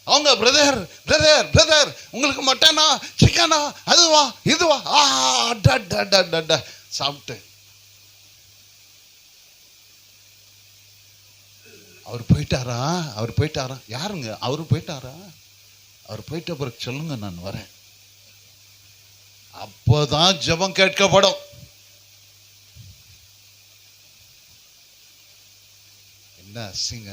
அவங்க brother brother brother உங்களுக்கு மட்டனா சிக்கனா அதுவா இதுவா சாப்பிட்டு அவர் போயிட்டாரா யாருங்க அவரு போயிட்டாரா? அவர் போயிட்ட பிறகு சொல்லுங்க நான் வரேன். அப்போதான் ஜெபம் கேட்கப்படும். என்ன அசிங்க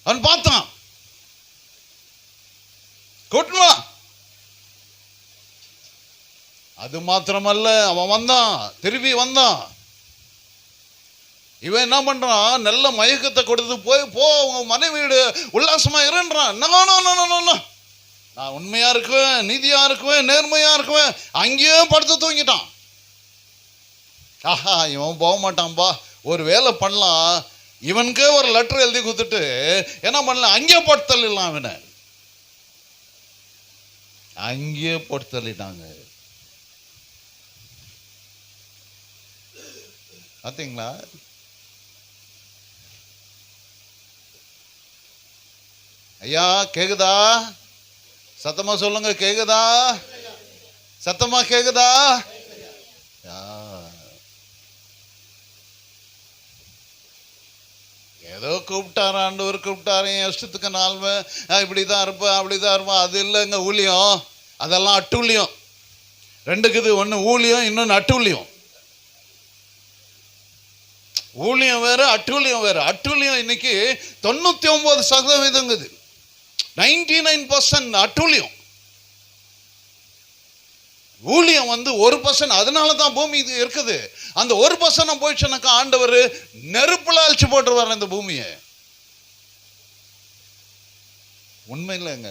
அவன் பார்த்தான், கூட்டமா. அது மாத்திரமல்ல, அவன் வந்தான், திரும்பி வந்தான். இவன் என்ன பண்றான், நல்ல மயக்கத்தை கொடுத்து போய் போ உங்க மனைவியோட உல்லாசமா இருன்றான். நான் உண்மையா இருக்குவேன், நீதியா இருக்குவேன், நேர்மையா இருக்குவேன். அங்கேயே படுத்து தூங்கிட்டான். ஆஹா, இவன் போக மாட்டான்பா. ஒரு வேலை பண்ணலாம், இவனுக்கே ஒரு லெட்டர் எழுதி கொடுத்துட்டு என்ன பண்ணலாம், அங்கேயே போட்டு தள்ளிடலாம். அவனை அங்கேயே போட்டு தள்ளிட்டாங்க. பார்த்தீங்களா? ஐயா கேக்குதா? சத்தமா சொல்லுங்க. கேக்குதா? சத்தமா கேக்குதா? ஏதோ கூப்பிட்டாரு, ஆண்டவர் கூப்பிட்டாரு, இஷ்டத்துக்கு நாள்வே இப்படிதான் இருப்பேன் அப்படிதான் இருப்பேன். அது இல்லைங்க ஊழியம். அதெல்லாம் அட்டூழியம். ரெண்டுக்குது, ஒன்று ஊழியம், இன்னொன்று அட்டூழியம். ஊழியம் வேற, அட்டூழியம் வேற. அட்டூழியம் இன்னைக்கு 99% 99% அட்டூழியம். ஊழியம் 1%. அதனால தான் பூமி இது இருக்குது. அந்த 1% போயிடுச்சுனாக்கா ஆண்டவர் நெருப்புல அழிச்சு போட்டுருவார் இந்த பூமியை. உண்மை இல்லைங்க,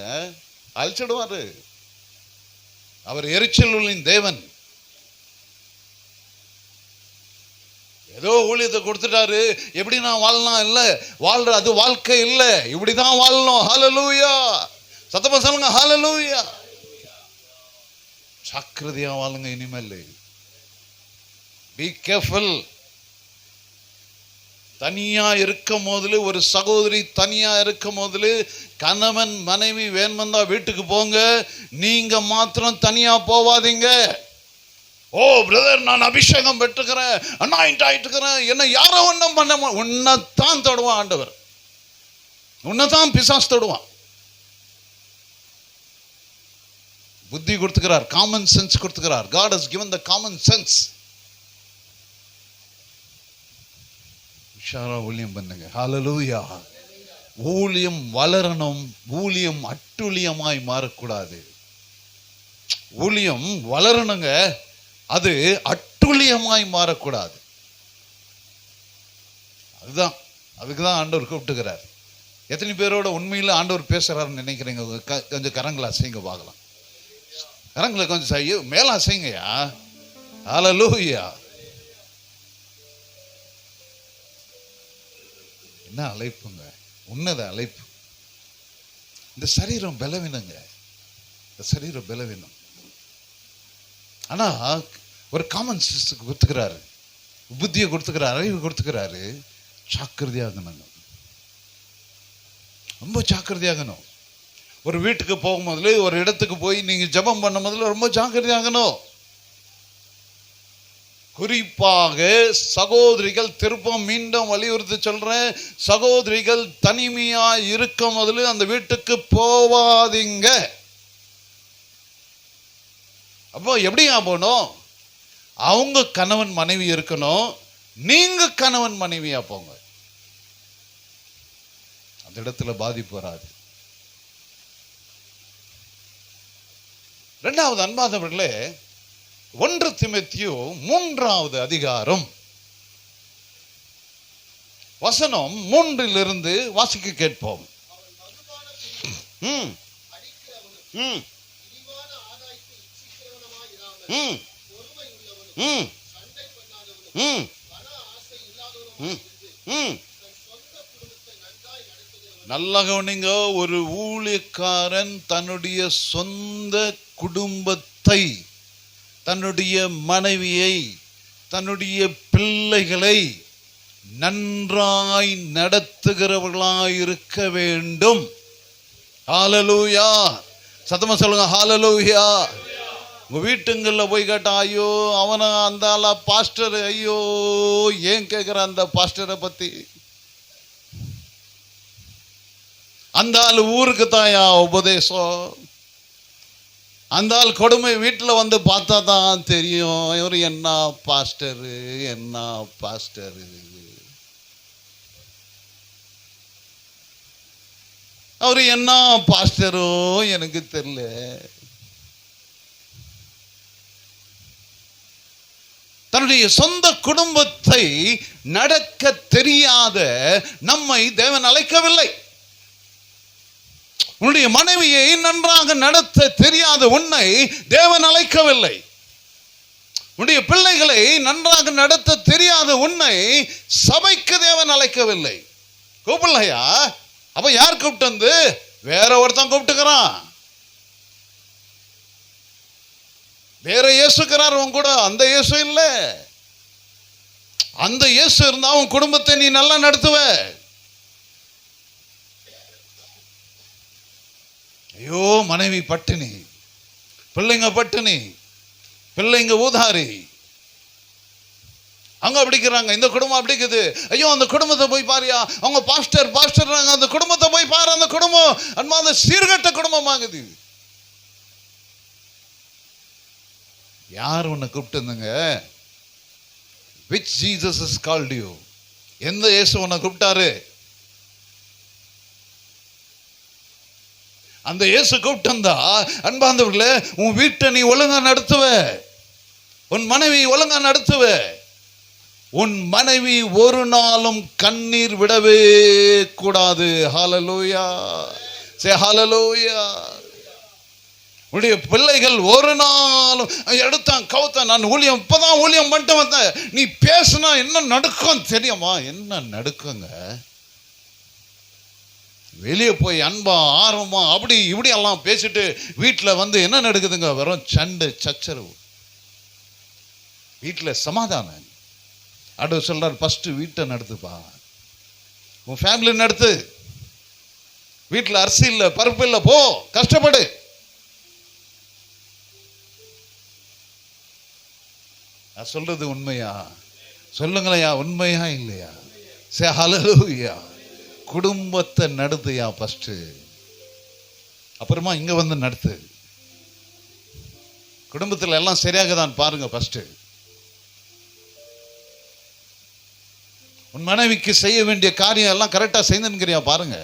அழிச்சிடுவாரு. அவர் எரிச்சலின் தேவன். ஏதோ ஊழியத்தை கொடுத்துட்டாரு, எப்படி நான் வாழலாம் இல்லை, வாழ்ற அது வாழ்க்கை இல்லை, இப்படிதான் வாழணும். ஹல்லேலூயா. சத்தமா சொல்லுங்க ஹல்லேலூயா. ஜாக்கிரதையா வாழுங்க இனிமேல். Be careful. தனியா இருக்கும் போதுல, ஒரு சகோதரி தனியா இருக்கும் போதுல, கணவன் மனைவி வேணும்னா வீட்டுக்கு போங்க, நீங்க மாத்திரம் தனியா போவாதீங்க. ஓ பிரதர், நான் அபிஷேகம் பெற்றுக்கிறேன், அனாயிண்ட் ஆயிட்டுக்கிறேன், என்ன யாரோ ஒன்றும் பண்ண, உன்னைத்தான் தொடுவான் ஆண்டவர், உன்னைத்தான் பிசாசு தொடுவான். புத்தி கொடுத்துக்கிறார், காமன் சென்ஸ் கொடுத்துக்கிறார். God has given the common sense. உஷாரா ஊழியம் பண்ணுங்க. ஹல்லேலூயா. ஊழியம் வளரணும். ஊழியம் அட்டுழியமாய் மாறக்கூடாது. ஊழியம் வளரணுங்க, அது அட்டுழியமாய் மாறக்கூடாது. அதுதான், அதுக்குதான் ஆண்டவர் கூப்பிட்டுக்கிறார். எத்தனை பேரோட உண்மையில ஆண்டவர் பேசுறாருன்னு நினைக்கிறீங்க? கொஞ்சம் கரங்களை அசைங்க பார்க்கலாம். கரங்களை கொஞ்சம் செய்ய மேல அசைங்கயா. ஹல்லேலூயா. என்ன அழைப்புங்க, உன்னத அழைப்பு. இந்த சரீரம் பலவீனங்க, இந்த சரீரம் பலவீனம். ஆனா ஒரு காமன் சென்ஸ் கொடுத்துக்கிறாரு, புத்தியை கொடுத்துக்கிறாரு, அறிவு கொடுத்துக்கிறாரு. ஜாக்கிரதையாகணும், ரொம்ப ஜாக்கிரதையாகணும். ஒரு வீட்டுக்கு போகும் முதல்ல, ஒரு இடத்துக்கு போய் நீங்க ஜெபம் பண்ண முதல்ல ரொம்ப ஜாக்கிரதையாகணும். குறிப்பாக சகோதரிகள், திருப்பம் மீண்டும் வலியுறுத்தி சொல்றேன், சகோதரிகள் தனிமையா இருக்கும் முதல்ல அந்த வீட்டுக்கு போவாதீங்க. அப்போ எப்படியா போகணும்? அவங்க கணவன் மனைவி இருக்கணும், நீங்க கணவன் மனைவியா போங்க. அந்த இடத்துல பாதிப்பு வராது. இரண்டாவது, அன்பாதவர்களே, 1 தீமோத்தேயு 3வது அதிகாரம் வசனம் 3 வாசிக்க கேட்போம். நல்லா கவனிங்க. ஒரு ஊழியக்காரன் தன்னுடைய சொந்த குடும்பத்தை, தன்னுடைய மனைவியை, தன்னுடைய பிள்ளைகளை நன்றாய் நடத்துகிறவர்களாய் இருக்க வேண்டும். ஹல்லேலூயா. சத்தமா சொல்லுங்க ஹல்லேலூயா. உங்க வீட்டுங்கள்ல போய் கேட்டா, ஐயோ அவனை அந்த ஆளா பாஸ்டர், ஐயோ ஏன் கேட்கிற அந்த பாஸ்டரை பத்தி, அந்த ஆள் ஊருக்கு தாயா உபதேசம், அந்த ஆள் கொடுமை வீட்டில் வந்து பார்த்தா தான் தெரியும் இவர் என்ன பாஸ்டரு என்ன பாஸ்டரு. அவரு என்ன பாஸ்டரோ எனக்கு தெரியல. தன்னுடைய சொந்த குடும்பத்தை நடக்க தெரியாத நம்மை தேவன் அழைக்கவில்லை. உன்னுடைய மனைவியை நன்றாக நடத்த தெரியாத உன்னை தேவன் அழைக்கவில்லை. உன்னுடைய பிள்ளைகளை நன்றாக நடத்த தெரியாத உன்னை சபைக்கு தேவன் அழைக்கவில்லை. கூப்பிடலையா? அப்ப யார் கூப்பிட்டு வந்து? வேற ஒருத்தன் கூப்பிட்டுக்கிறான். வேற இயேசுக்கிறார் உன் கூட, அந்த இயேசு இல்ல. அந்த இயேசு இருந்தா உன் குடும்பத்தை நீ நல்லா நடத்துவ. ஐயோ மனைவி பட்டினி, பிள்ளைங்க பட்டினி, பிள்ளைங்க ஊதாரி, அங்க அப்படிக்கிறாங்க, இந்த குடும்பம் அப்படிக்குது, ஐயோ அந்த குடும்பத்தை போய் பாரியா, அவங்க பாஸ்டர் பாஸ்டர், அந்த குடும்பத்தை போய் பாரு, அந்த குடும்பம் அன்பான சீர்கட்ட குடும்பம் ஆகுது. யார் உன்னை கூப்பிட்டுங்க? Which Jesus has called you? எந்த இயேசு உன்னை கூப்பிட்டாரு? அந்த இயேசு கூப்பிட்டு அன்பாந்தவர்களே, உன் வீட்டை நீ ஒழுங்கா நடத்துவ, உன் மனைவி ஒழுங்கா நடத்துவ. உன் மனைவி ஒரு நாளும் கண்ணீர் விடவே கூடாது. ஹல்லேலூயா. சே ஹல்லேலூயா. உன்னுடைய பிள்ளைகள் ஒரு நாளும் எடுத்தான் கவுத்தான், நான் ஊழியம் இப்பதான் ஊழியம் பண்ணிட்டு வந்தேன், நீ பேசுனா என்ன நடுக்கம் தெரியுமா? என்ன நடுக்குங்க? வெளியே போய் அன்பா ஆர்வமா அப்படி இப்படி எல்லாம் பேசிட்டு வீட்டில் வந்து என்ன நடக்குதுங்க? வெறும் சண்டை சச்சரவு. வீட்டில் சமாதானம். அடுத்து சொல்றார், ஃபர்ஸ்ட் வீட்டை நடத்துப்பா, உன் ஃபேமிலி நடத்து. வீட்டில் அரிசி இல்லை பருப்பு இல்லை, போ கஷ்டப்படு. நான் சொல்றது உண்மையா? சொல்லுங்களையா, உண்மையா இல்லையா? சே ஹல்லேலூயா. குடும்பத்தை நடத்துயா ஃபர்ஸ்ட், அப்புறமா இங்க வந்து நடத்து. குடும்பத்தில் எல்லாம் சரியாக தான் பாருங்க ஃபர்ஸ்ட். உன் மனைவிக்கு செய்ய வேண்டிய காரியம் எல்லாம் கரெக்டா செய்துங்கிறியா பாருங்க.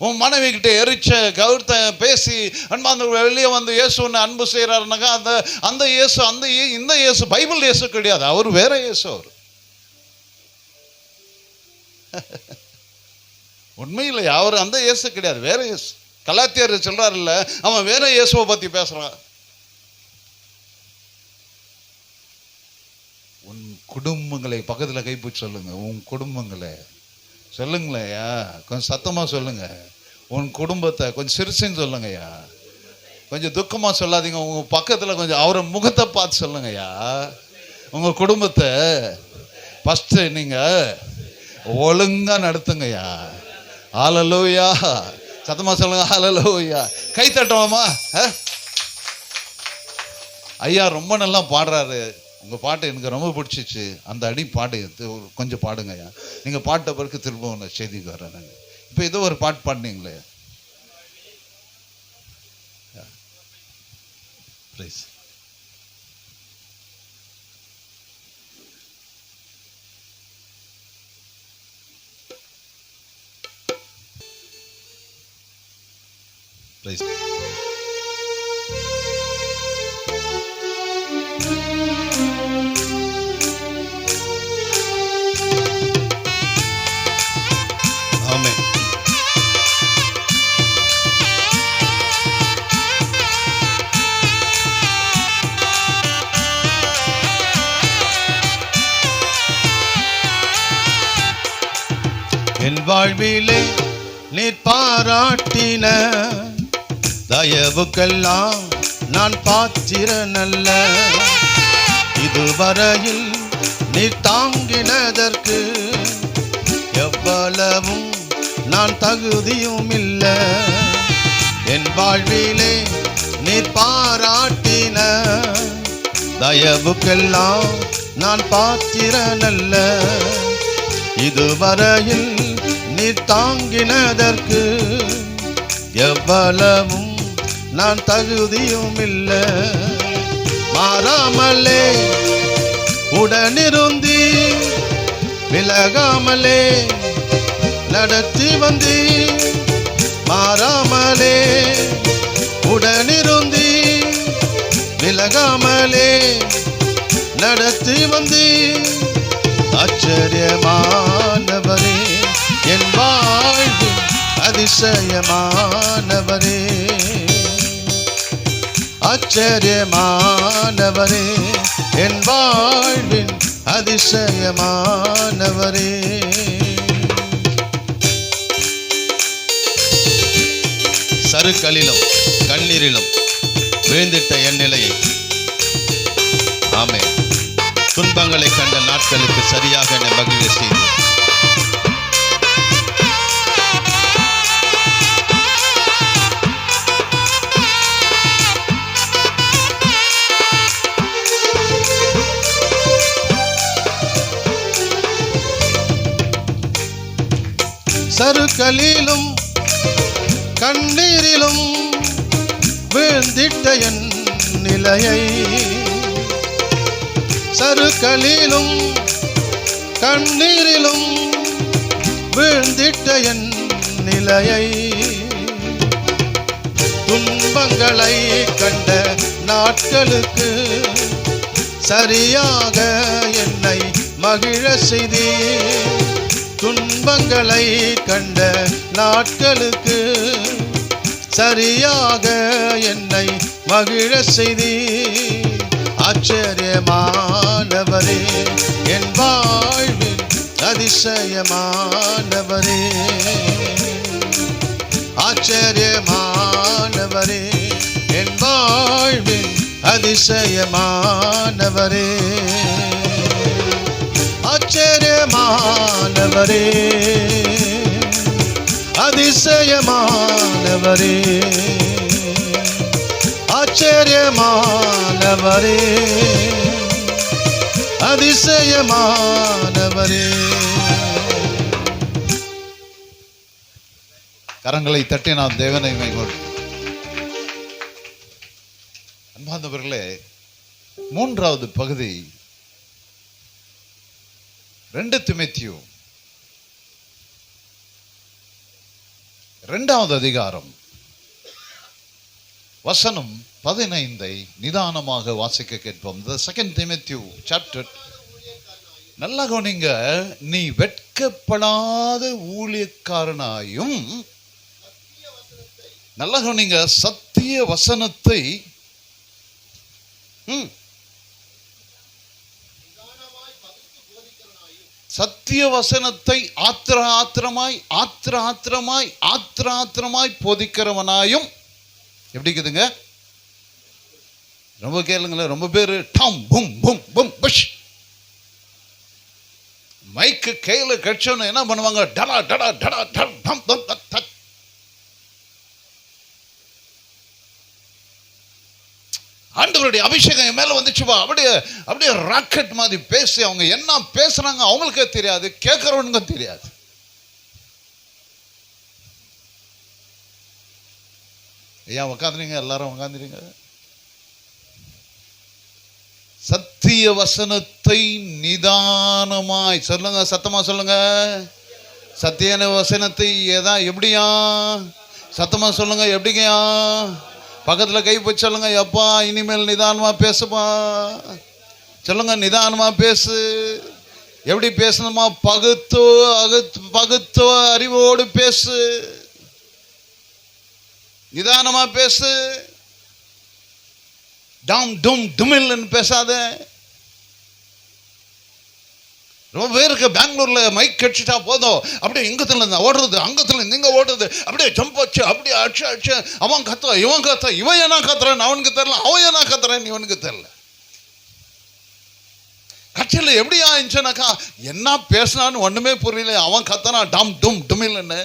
உன் மனைவி கிட்ட எரிச்ச கவுர்த்த பேசி அன்பாந்த வெளியே வந்து இயேசு ஒன்று அன்பு செய்யறாருனாக்கா அந்த அந்த இயேசு அந்த இந்த இயேசு பைபிள் இயேசு கிடையாது, அவர் வேற இயேசு. அவர் உண்மையில் அவர் அந்த இயேசு கிடையாது, வேற இயேசு. கலாத்தியர் சொல்றாரு இல்ல, அவன் வேற இயேசுவை பத்தி பேசுறான். உன் குடும்பங்களை பக்கத்துல கைப்பிடிச்சு சொல்லுங்க. உன் குடும்பங்களை சொல்லுங்களேயா, கொஞ்சம் சத்தமா சொல்லுங்க. உன் குடும்பத்தை கொஞ்சம் சிரிச்சுன்னு சொல்லுங்கய்யா, கொஞ்சம் துக்கமா சொல்லாதீங்க. உங்க பக்கத்துல கொஞ்சம் அவரை முகத்தை பார்த்து சொல்லுங்கய்யா. உங்க குடும்பத்தை ஃபர்ஸ்ட் நீங்க ஒழுங்கா நடத்துங்கய்யா. ஹல்லேலூயா. சத்தமா சொல்லுங்க ஹல்லேலூயா. கை தட்டுவோமா? ஐயா ரொம்ப நல்லா பாடுறாரு, உங்க பாட்டு எனக்கு ரொம்ப பிடிச்சிச்சு, அந்த அடி பாடு கொஞ்சம் பாடுங்கய்யா. நீங்க பாட்ட பிறகு திரும்ப ஒன்று செய்திக்கு வரேன். இப்போ ஏதோ ஒரு பாட்டு பாடினீங்களே, ப்ளீஸ். ப்ளீஸ். ஆமென். என் வாழ்விலே நீர் பாராட்டின தயவுக்கெல்லாம் நான் பாத்திரனல்ல. இதுவரையில் நீர் தாங்கினதற்கு எவ்வளவும் நான் தகுதியும் இல்லை. என் வாழ்விலே நீர் பாராட்டின தயவுக்கெல்லாம் நான் பாத்திரனல்ல. இதுவரையில் நீர் தாங்கினதற்கு எவ்வளவும் நான் தகுதியும் இல்லை. மாறாமலே உடனிருந்தி விலகாமலே நடத்தி வந்தி. மாறாமலே உடனிருந்தி விலகாமலே நடத்தி வந்தி. ஆச்சரியமானவரே என் வாழ்வில் அதிசயமானவரே. ஆச்சரியமானவரே என் வாழ்வின் அதிசயமானவரே. சறுக்கலிலும் கண்ணீரிலும் வீழ்ந்திட்ட என் நிலையை ஆமென் துன்பங்களை கண்ட நாட்களுக்கு சரியாக என்னை மகிழ செய்து சறுக்கலிலும் கண்ணீரிலும் வீழ்ந்திட்ட என் நிலையை. சறுக்கலிலும் கண்ணீரிலும் வீழ்ந்திட்ட என் நிலையை. துன்பங்களை கண்ட நாட்களுக்கு சரியாக என்னை மகிழ செய்தி. துன்பங்களை கண்ட நாட்களுக்கு சரியாக என்னை மகிழ செய்தி. ஆச்சரியமானவரே என் வாழ்வில் அதிசயமானவரே. ஆச்சரியமானவரே என் வாழ்வில் அதிசயமானவரே. ஆச்சரியமானவரே அதிசயமானவரே. ஆச்சரியமானவரே அதிசயமானவரே. கரங்களை தட்டி நாம் தேவனை மகிழ்வோம். அன்பார்ந்தவர்களே, மூன்றாவது பகுதி 2 தீமோத்தேயு 2வது அதிகாரம் வசனம் 15 நிதானமாக வாசிக்க கேட்போம். The 2 Timothy chapter. நல்லா கவனிங்க. நீ வெட்கப்படாத ஊழியக்காரனாயும், நல்லா கவனிங்க, சத்திய வசனத்தை சத்திய வசனத்தை ஆத்திரமாய் போதிக்கிறவனாயும். எப்படி இருக்குதுங்க? ரொம்ப கேளுங்களேன். ரொம்ப பேரு டம் பும் பும் பும் புஷ் மைக்கு கையில கட்சணும் என்ன பண்ணுவாங்க? டடா டடா டடா டம் டம் டம் தட். ஆண்டவருடைய அபிஷேகம் என் மேல வந்துச்சுப்பா, அப்படியே ராக்கெட் மாதிரி பேசி அவங்க என்ன பேசுறாங்க அவங்களுக்கே தெரியாது, கேட்கறவனுக்கும் தெரியாது. ஐயா உக்காந்துறீங்க, எல்லாரும் உக்காந்துறீங்க. சத்திய வசனத்தை நிதானமாய் சொல்லுங்க, சத்தமா சொல்லுங்க. சத்திய வசனத்தை எப்படியா சத்தமா சொல்லுங்க, எப்படிங்கயா? பக்கத்துல கை போய் சொல்லுங்க, எப்பா இனிமேல் நிதானமா பேசுப்பா. சொல்லுங்க, நிதானமா பேசு. எப்படி பேசணுமா? பகுத்துவ அறிவோடு பேசு, நிதானமா பேசு. டாம் டும் டுமில்னு பேசாத. ரொம்ப பேருக்கு பெங்களூர்ல மைக் கட்சிட்டா போதும், அப்படியே இங்கத்துல இருந்து ஓடுறது, அங்கத்துல இருந்து இங்க ஓடுறது, அப்படியே ஜம்ப் வச்சு அப்படியே அடிச்சு அவன் கத்துவா, இவன் கத்துவா, இவன் என்ன கத்துறான்னு அவனுக்கு தெரியல, அவன் என்ன கத்துறான்னு இவனுக்கு தெரியல. சர்ச்சில் எப்படி ஆயிடுச்சுனாக்கா, என்ன பேசினான்னு ஒண்ணுமே புரியல. அவன் கத்தனா டம் டும் டுமில்னு,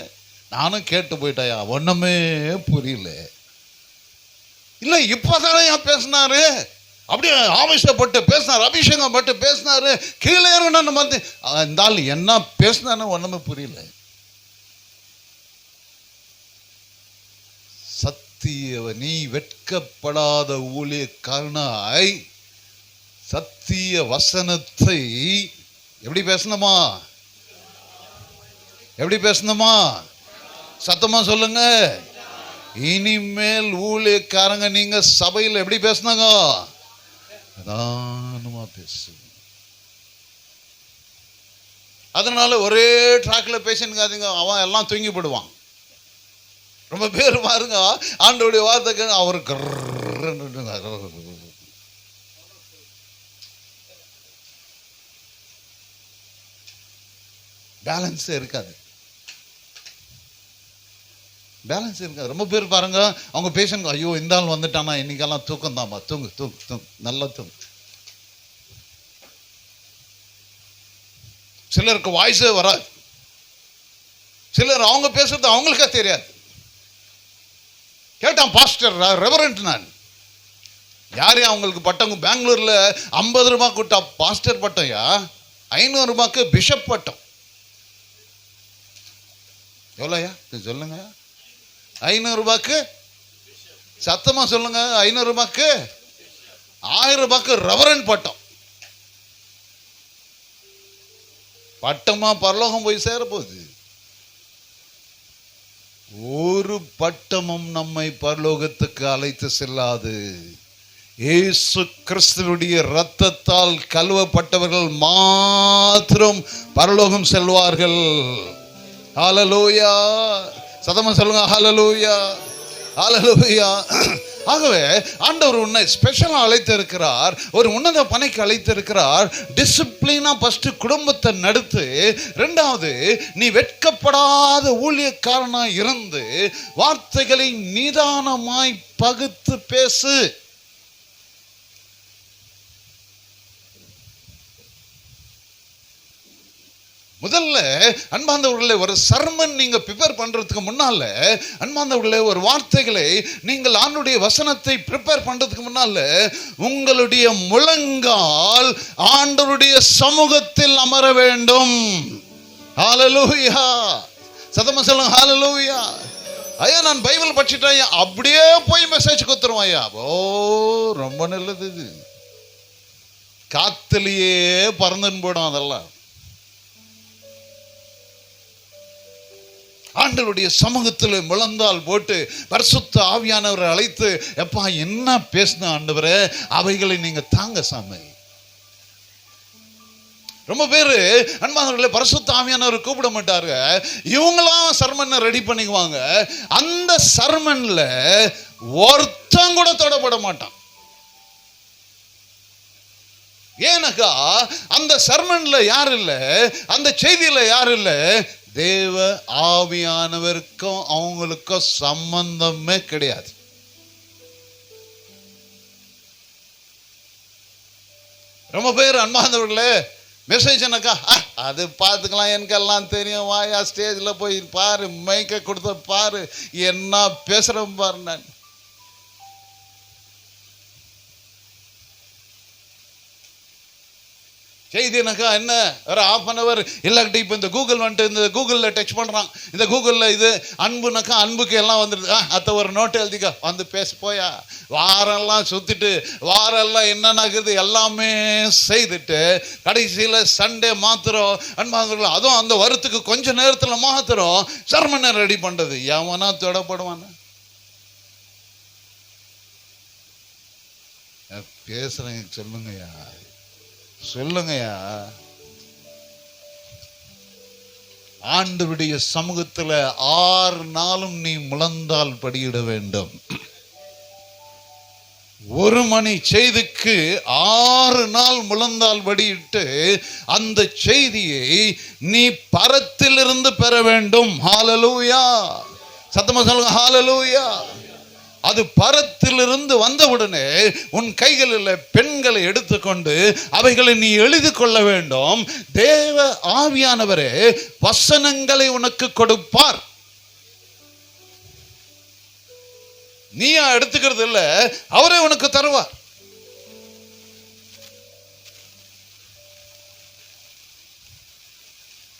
நானும் கேட்டு போயிட்டாயா, ஒண்ணுமே புரியல. இல்ல இப்பதானே ஏன் பேசினாரு, அப்படியே ஆவேசப்பட்டு பேசினார், அபிஷேகம் பட்டு பேசினாரு, கீழே இறங்கணும் வந்து இந்த ஆள் என்ன பேசினான்னு ஒண்ணுமே புரியல. சத்திய நீ வெட்கப்படாத ஊழியக்காரனாய் சத்திய வசனத்தை எப்படி பேசணுமா, எப்படி பேசணுமா, சத்தமா சொல்லுங்க. இனிமேல் ஊழியக்காரங்க நீங்க சபையில் எப்படி பேசுனாங்க, நிதானமா பேசு. அதனால ஒரே ட்ராக்ல பேசினுக்காதீங்க, அவன் எல்லாம் தூங்கி போடுவான். ரொம்ப பேர் பாருங்க, ஆண்டவருடைய வார்த்தைக்கு அவருக்கு பேலன்ஸே இருக்காது, பேலன்ஸ் இருக்காது. ரொம்ப பேர் பாருங்க, அவங்க பேஷண்ட் ஐயோ இந்த ஆள் வந்துட்டானா இன்னைக்கெல்லாம் தூக்கம் தான்மா, தூங்கு தூங்கு தூங்கு நல்லா தூங்கு. சிலருக்கு வாய்ஸே வராது, சிலர் அவங்க பேசுறது அவங்களுக்கே தெரியாது. கேட்டான் பாஸ்டர் ரெவரண்ட், நான் யாரையா அவங்களுக்கு பட்டம், பெங்களூர்ல 50 ரூபாய் கொடுத்தா பாஸ்டர் பட்டம்யா, 500 ரூபாய்க்கு பிஷப் பட்டம். எவ்வளோயா சொல்லுங்க, 500 ரூபாய்க்கு, சத்தமா சொல்லுங்க, 500 ரூபாய்க்கு, 1000 ரூபாய்க்கு ரெவரண்ட் பட்டம். பட்டமா பரலோகம் போய் சேர போகுது. ஒரு பட்டமும் நம்மை பரலோகத்துக்கு அழைத்து செல்லாது. இயேசு கிறிஸ்துவுடைய இரத்தத்தால் கழுவப்பட்டவர்கள் மாத்திரம் பரலோகம் செல்வார்கள். ஹல்லேலூயா, சத்தமா சொல்லுங்க, ஹல்லேலூயா, ஹல்லேலூயா. ஆகவே ஆண்டவர் உன்னை ஸ்பெஷலா அழைத்து இருக்கிறார், ஒரு உன்னத பணிக்கு அழைத்து இருக்கிறார். டிசிப்ளினா ஃபர்ஸ்ட் குடும்பத்தை நடத்து, இரண்டாவது நீ வெட்கப்படாத ஊழியக்காரனா இருந்து வார்த்தைகளை நிதானமாய் பகுத்து பேசு. முதல்ல அன்பார்ந்தவர்களே, ஒரு சர்மன் நீங்க ப்ரிப்பேர் பண்றதுக்கு முன்னால, அன்பார்ந்தவர்களே, ஒரு வார்த்தைகளை நீங்கள் ஆண்டவருடைய வசனத்தை ப்ரிப்பேர் பண்றதுக்கு முன்னால உங்களுடைய முழங்கால் ஆண்டவருடைய சமூகத்தில் அமர வேண்டும். ஹல்லேலூயா, சத்தமா சொல்லுங்க, ஹல்லேலூயா. ஐயா நான் பைபிள் படிச்சிட்டேன், அப்படியே போய் மெசேஜ் கொடுத்துருவோம் ஐயா. ஓ ரொம்ப நல்லது, இது காத்துலயே பறந்துன்னு போடும். அதெல்லாம் ஆண்டவருடைய சமூகத்தில் முழந்தால் போட்டு பரிசுத்த ஆவியானவரை அழைத்து, எப்பா என்ன பேசின ஆண்டவரே, அவைகளை நீங்க தாங்க சாமி. ரொம்ப பேரு அன்பானவர்களே பரிசுத்த ஆவியானவரை கூப்பிட மாட்டாரு, இவங்களாம் சர்மனை ரெடி பண்ணிக்குவாங்க. அந்த சர்மன்ல ஒருத்தன் கூட தொடப்பட மாட்டான். ஏனக்கா அந்த சர்மன்ல யார் இல்ல, அந்த செய்தியில யார் இல்ல, தேவ ஆவியானவருக்கும் அவங்களுக்கும் சம்பந்தமே கிடையாது. ரொம்ப பேர் அன்பார்ந்தவர்களே மெசேஜ் என்னக்கா, அது பார்த்துக்கலாம், எனக்கெல்லாம் தெரியும், வாயா ஸ்டேஜில் போய் பாரு, மைக்க கொடுத்த பாரு, என்ன பேசுறேன் பாரு. நான் செய்தினாக்கா என்ன, ஒரு ½ இல்லாட்டி இப்போ இந்த கூகுள் வந்துட்டு, இந்த கூகுளில் டச் பண்ணுறான், இந்த கூகுளில் இது அன்புனாக்கா அன்புக்கு எல்லாம் வந்துடுது. அத்தை ஒரு நோட்டு எழுதிக்கா, வந்து பேச போயா, வாரெல்லாம் சுற்றிட்டு வாரெல்லாம் என்னன்னாக்குது எல்லாமே செய்துட்டு கடைசியில் சண்டே மாத்திரம் அன்பாங்க, அதுவும் அந்த வருத்துக்கு கொஞ்ச நேரத்தில் மாத்திரம் சர்மனை ரெடி பண்ணுறது. எவனா தொடப்படுவான பேசுறேங்க, சொல்லுங்கய்யா சொல்லுங்கய்யா. ஆண்டவருடைய சமூகத்தில் 6 நாளும் நீ முழந்தால் படியிட வேண்டும். 1 மணி செய்திக்கு 6 நாள் முழந்தால் படியிட்டு அந்த செய்தியை நீ பரத்திலிருந்து பெற வேண்டும். ஹல்லேலூயா, சத்தமா சொல்லுங்க, ஹல்லேலூயா. அது பரத்திலிருந்து வந்தவுடனே உன் கைகளில் பெண்களை எடுத்துக்கொண்டு அவைகளை நீ எழுதி கொள்ள வேண்டும். தேவ ஆவியானவரே வசனங்களை உனக்கு கொடுப்பார். நீயா எடுத்துக்கிறது இல்ல, அவரே உனக்கு தருவார்.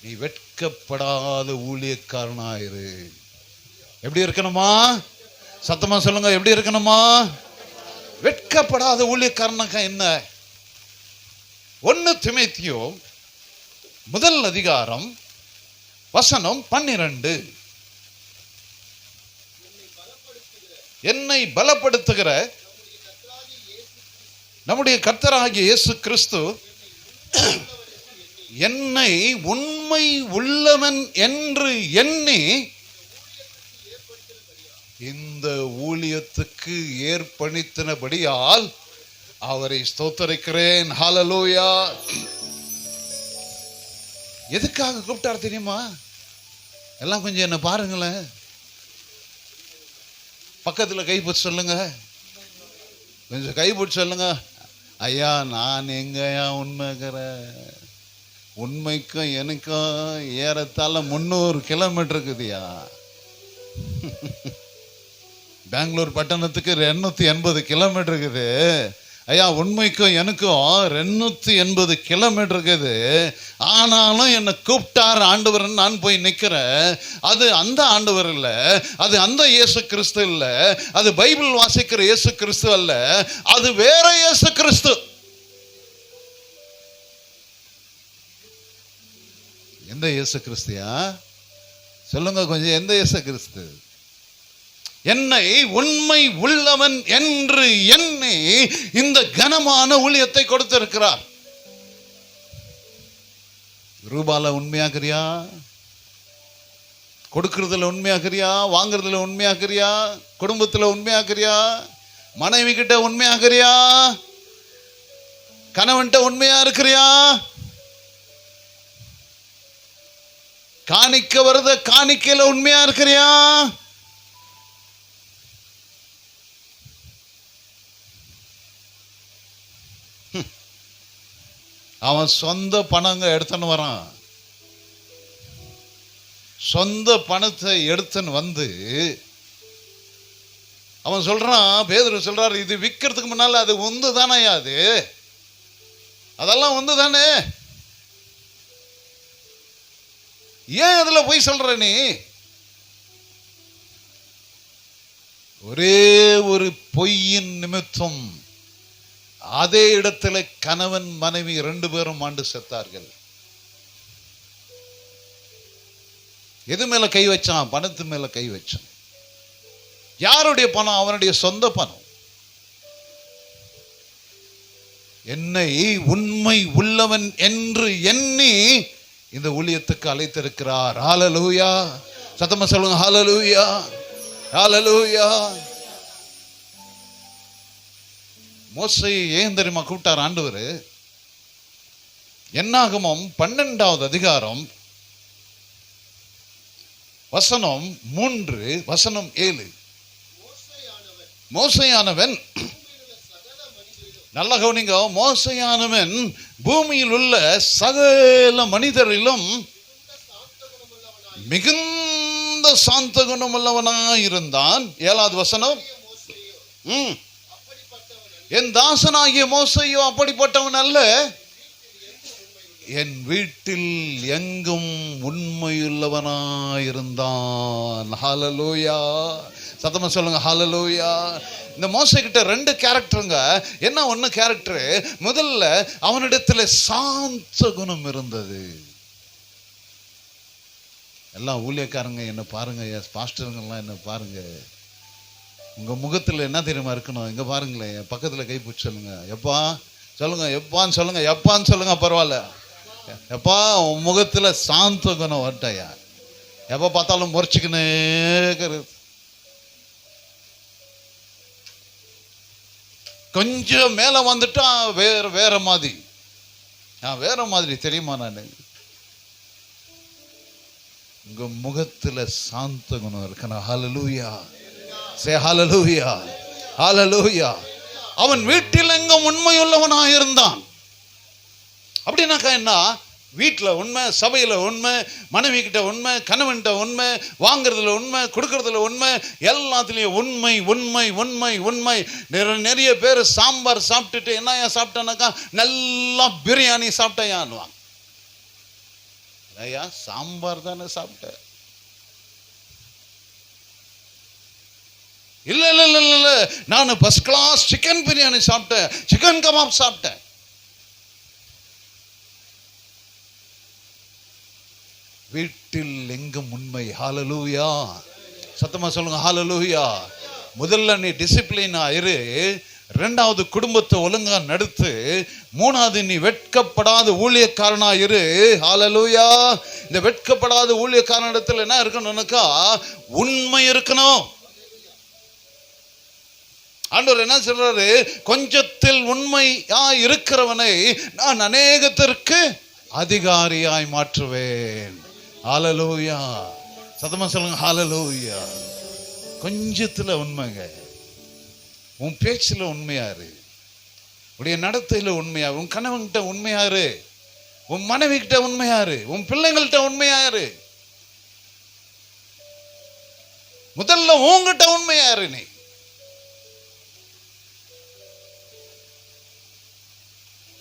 நீ வெட்கப்படாத ஊழியக்காரனாயிரு. எப்படி இருக்கணுமா? சத்தமா சொல்லுங்க, எப்படி இருக்கணுமா? வெட்கப்படாத ஊழியக்காரனாக என்ன? 1 தீமோத்தேயு 1 அதிகாரம் வசனம் 12. என்னை பலப்படுத்துகிற நம்முடைய கர்த்தராகிய இயேசு கிறிஸ்து என்னை உண்மை உள்ளவன் என்று எண்ணி இந்த ஊழியத்துக்கு ஏற்பணித்தனபடியால் அவரை ஸ்தோத்தரிக்கிறேன். ஹல்லேலூயா. எதுக்காக கூப்பிட்டார் தெரியுமா? எல்லாம் கொஞ்சம் என்ன பாருங்களேன். பக்கத்தில் கைப்பிடிச்சு சொல்லுங்க, கொஞ்சம் கைப்பிடிச்சு சொல்லுங்க. ஐயா, நான் எங்கயா உண்மைக்கிறேன்? உண்மைக்கும் எனக்கும் ஏறத்தாழ 300 கிலோமீட்டர் இருக்குதுயா. பெங்களூர் பட்டணத்துக்கு 280 கிலோமீட்டர் இருக்குது. ஐயா, உண்மைக்கும் எனக்கும் 280 கிலோமீட்டர் இருக்குது. ஆனாலும் என்னை கூப்பிட்டார் ஆண்டவர், நான் போய் நிற்கிறேன். அது அந்த ஆண்டவர் இல்லை, அது அந்த இயேசு கிறிஸ்து இல்லை, அது பைபிள் வாசிக்கிற இயேசு கிறிஸ்து அல்ல, அது வேற இயேசு கிறிஸ்து. எந்த இயேசு கிறிஸ்தியா சொல்லுங்க கொஞ்சம், எந்த இயேசு கிறிஸ்து? என்னை உண்மை உள்ளவன் என்று எண்ணி இந்த கனமான ஊழியத்தை கொடுத்திருக்கிறார். ரூபால உண்மையாகிறியா? கொடுக்கறதுல உண்மையாகிறியா? வாங்குறதுல உண்மையாகிறியா? குடும்பத்துல உண்மையாகிறியா? மனைவி கிட்ட உண்மையாகிறியா? கணவன்கிட்ட உண்மையா இருக்கிறியா? காணிக்க வருத காணிக்கையில உண்மையா இருக்கிறியா? அவன் சொந்த பணங்க எடுத்துன்னு வரான். சொந்த பணத்தை எடுத்துன்னு வந்து அவன் சொல்றான், பேதுரு சொல்றாரு, இது விற்கிறதுக்கு முன்னால அது உந்து தானே, அது அதெல்லாம் உந்து தானே, ஏன் அதுல போய் சொல்ற நீ? ஒரே ஒரு பொய்யின் நிமித்தம் அதே இடத்துல கணவன் மனைவி 2 பேரும் மாண்டு செத்தார்கள். எது மேல கை வச்சான்? பணத்து மேல கை வச்சான். யாருடைய பணம்? அவனுடைய சொந்த பணம். என்னை உண்மை உள்ளவன் என்று எண்ணி இந்த ஊழியத்துக்கு அழைத்திருக்கிறார். ஹல்லேலூயா. சத்தமா சொல்லுங்க, ஹல்லேலூயா, ஹல்லேலூயா. மோசேயை ஏன் தெரியுமா கூப்பிட்டார் ஆண்டவர்? என்னாகமம் 12வது அதிகாரம் வசனம் 3 வசனம் 7. மோசேயானவன், நல்ல கவனிங்க, மோசேயானவன் பூமியில் உள்ள சகல மனிதரிலும் மிகுந்த சாந்த குணம் உள்ளவனாயிருந்தான். 7வது வசனம், என் தாசனாகிய மோசேயோ அப்படிப்பட்டவன் அல்ல, என் வீட்டில் எங்கும் உண்மையுள்ளவனாயிருந்தான். ஹல்லேலூயா. சத்தமா சொல்லுங்க, ஹல்லேலூயா. இந்த மோசே கிட்ட 2 கேரக்டருங்க. என்ன? 1 கேரக்டர், முதல்ல அவனிடத்துல சாந்த குணம் இருந்தது. எல்லாம் ஊழியக்காரங்க என்ன பாருங்க, பாஸ்டருங்கெல்லாம் என்ன பாருங்க, உங்க முகத்துல என்ன தெரியுமா இருக்கணும்? இங்க பாருங்களேன், பக்கத்துல கை பிடிச்சு சொல்லுங்க, எப்பா சொல்லுங்க, எப்பான்னு சொல்லுங்க, எப்பான்னு சொல்லுங்க, பரவாயில்ல. எப்பா உன் முகத்துல சாந்த குணம் வரட்டையா. எப்ப பார்த்தாலும் முறைச்சிக்கினே கொஞ்சம் மேல வந்துட்டா வேற மாதிரி, வேற மாதிரி தெரியுமா? நான் உங்க முகத்துல சாந்த குணம் இருக்கணும். ஹல்லேலூயா. Say hallelujah. Hallelujah. அவன் வீட்டில் எங்கும் உண்மையுள்ளவனாக இருந்தான். அப்படின்னாக்கா என்ன? வீட்டில் உண்மை, சபையில் உண்மை, மனைவி கிட்ட உண்மை, கணவன்கிட்ட உண்மை, வாங்குறதுல உண்மை, கொடுக்கறதுல உண்மை, எல்லாத்துலேயும் உண்மை உண்மை உண்மை உண்மை. நிறைய பேர் சாம்பார் சாப்பிட்டுட்டு என்ன ஏன் சாப்பிட்டேனாக்கா, நல்லா பிரியாணி சாப்பிட்டேயான்னுவாங்க. ஐயா, சாம்பார் தானே சாப்பிட்டேன். இல்லை இல்லை இல்லை இல்லை, நான் ஃபர்ஸ்ட் கிளாஸ் சிக்கன் பிரியாணி சாப்பிட்டேன், சிக்கன் கபாப் சாப்பிட்டேன். வீட்டில் எங்கும் உண்மை. ஹalleluya. சத்தமா சொல்லுங்க ஹalleluya. முதல்ல நீ டிசிப்ளினா இரு, இரண்டாவது குடும்பத்தை ஒழுங்கா நடத்து, மூணாவது நீ வெட்கப்படாத ஊழியக்காரனா இரு. ஹalleluya. இந்த வெட்கப்படாத ஊழியக்காரனிடத்தில் என்ன இருக்கணும்னாக்கா, உண்மை இருக்கணும். ஆண்டவர் என்ன சொல்றாரு? கொஞ்சத்தில் உண்மையா இருக்கிறவனை நான் அநேகத்திற்கு அதிகாரியாய் மாற்றுவேன். ஹalleluya. சத்தமா சொல்லுங்க ஹalleluya. கொஞ்சத்துல உண்மைங்க. உன் பேச்சுல உண்மையாரு, உடைய நடத்தையில உண்மையாரு, உன் கணவன்கிட்ட உண்மையாரு, உன் மனைவி கிட்ட உண்மையாரு, உன் பிள்ளைங்கள்ட்ட உண்மையாரு. முதல்ல உன்கிட்ட உண்மையாரு. நீ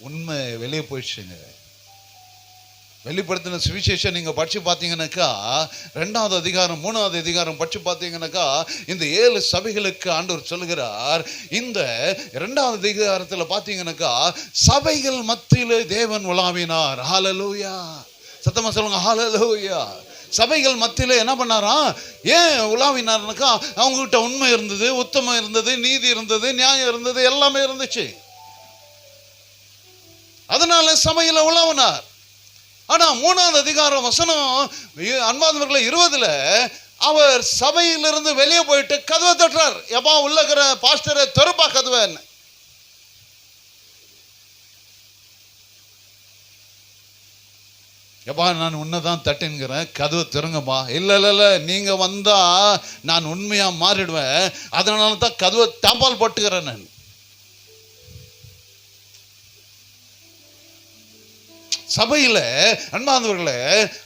உண்மை வெளியே போயிடுச்சுங்க. வெளிப்படுத்தின சுவிசேஷம் நீங்க படிச்சு பார்த்தீங்கன்னாக்கா, 2வது அதிகாரம் 3வது அதிகாரம் படிச்சு பார்த்தீங்கன்னாக்கா, இந்த 7 சபைகளுக்கு ஆண்டவர் சொல்லுகிறார். இந்த 2வது அதிகாரத்தில் பார்த்தீங்கன்னாக்கா, சபைகள் மத்தியிலே தேவன் உலாவினார். ஹalleluya. சத்தமா சொல்லுங்க ஹalleluya. சபைகள் மத்தியில என்ன பண்ணாரா? ஏன் உலாவினார்னாக்கா, அவங்ககிட்ட உண்மை இருந்தது, உத்தமம் இருந்தது, நீதி இருந்தது, நியாயம் இருந்தது, எல்லாமே இருந்துச்சு. அதனால சபையில உலாவினார். ஆனா 3வது அதிகாரம் வசனம் அன்பார்ந்தவர்களே 20ல அவர் சபையிலிருந்து வெளியே போயிட்டு கதவை தட்டுறார். எப்பா உள்ளக்கிற பாஸ்டரை திறப்பா கதவை. எப்பா நான் உன்னதான் தட்டுங்கிறேன், கதவை திறங்கப்பா. இல்ல இல்ல இல்ல, நீங்க வந்தா நான் உண்மையா மாறிடுவேன், அதனால தான் கதவை தாப்பால் போட்டுக்கிறேன் நான். சபையில அன்பார்ந்தவர்களே,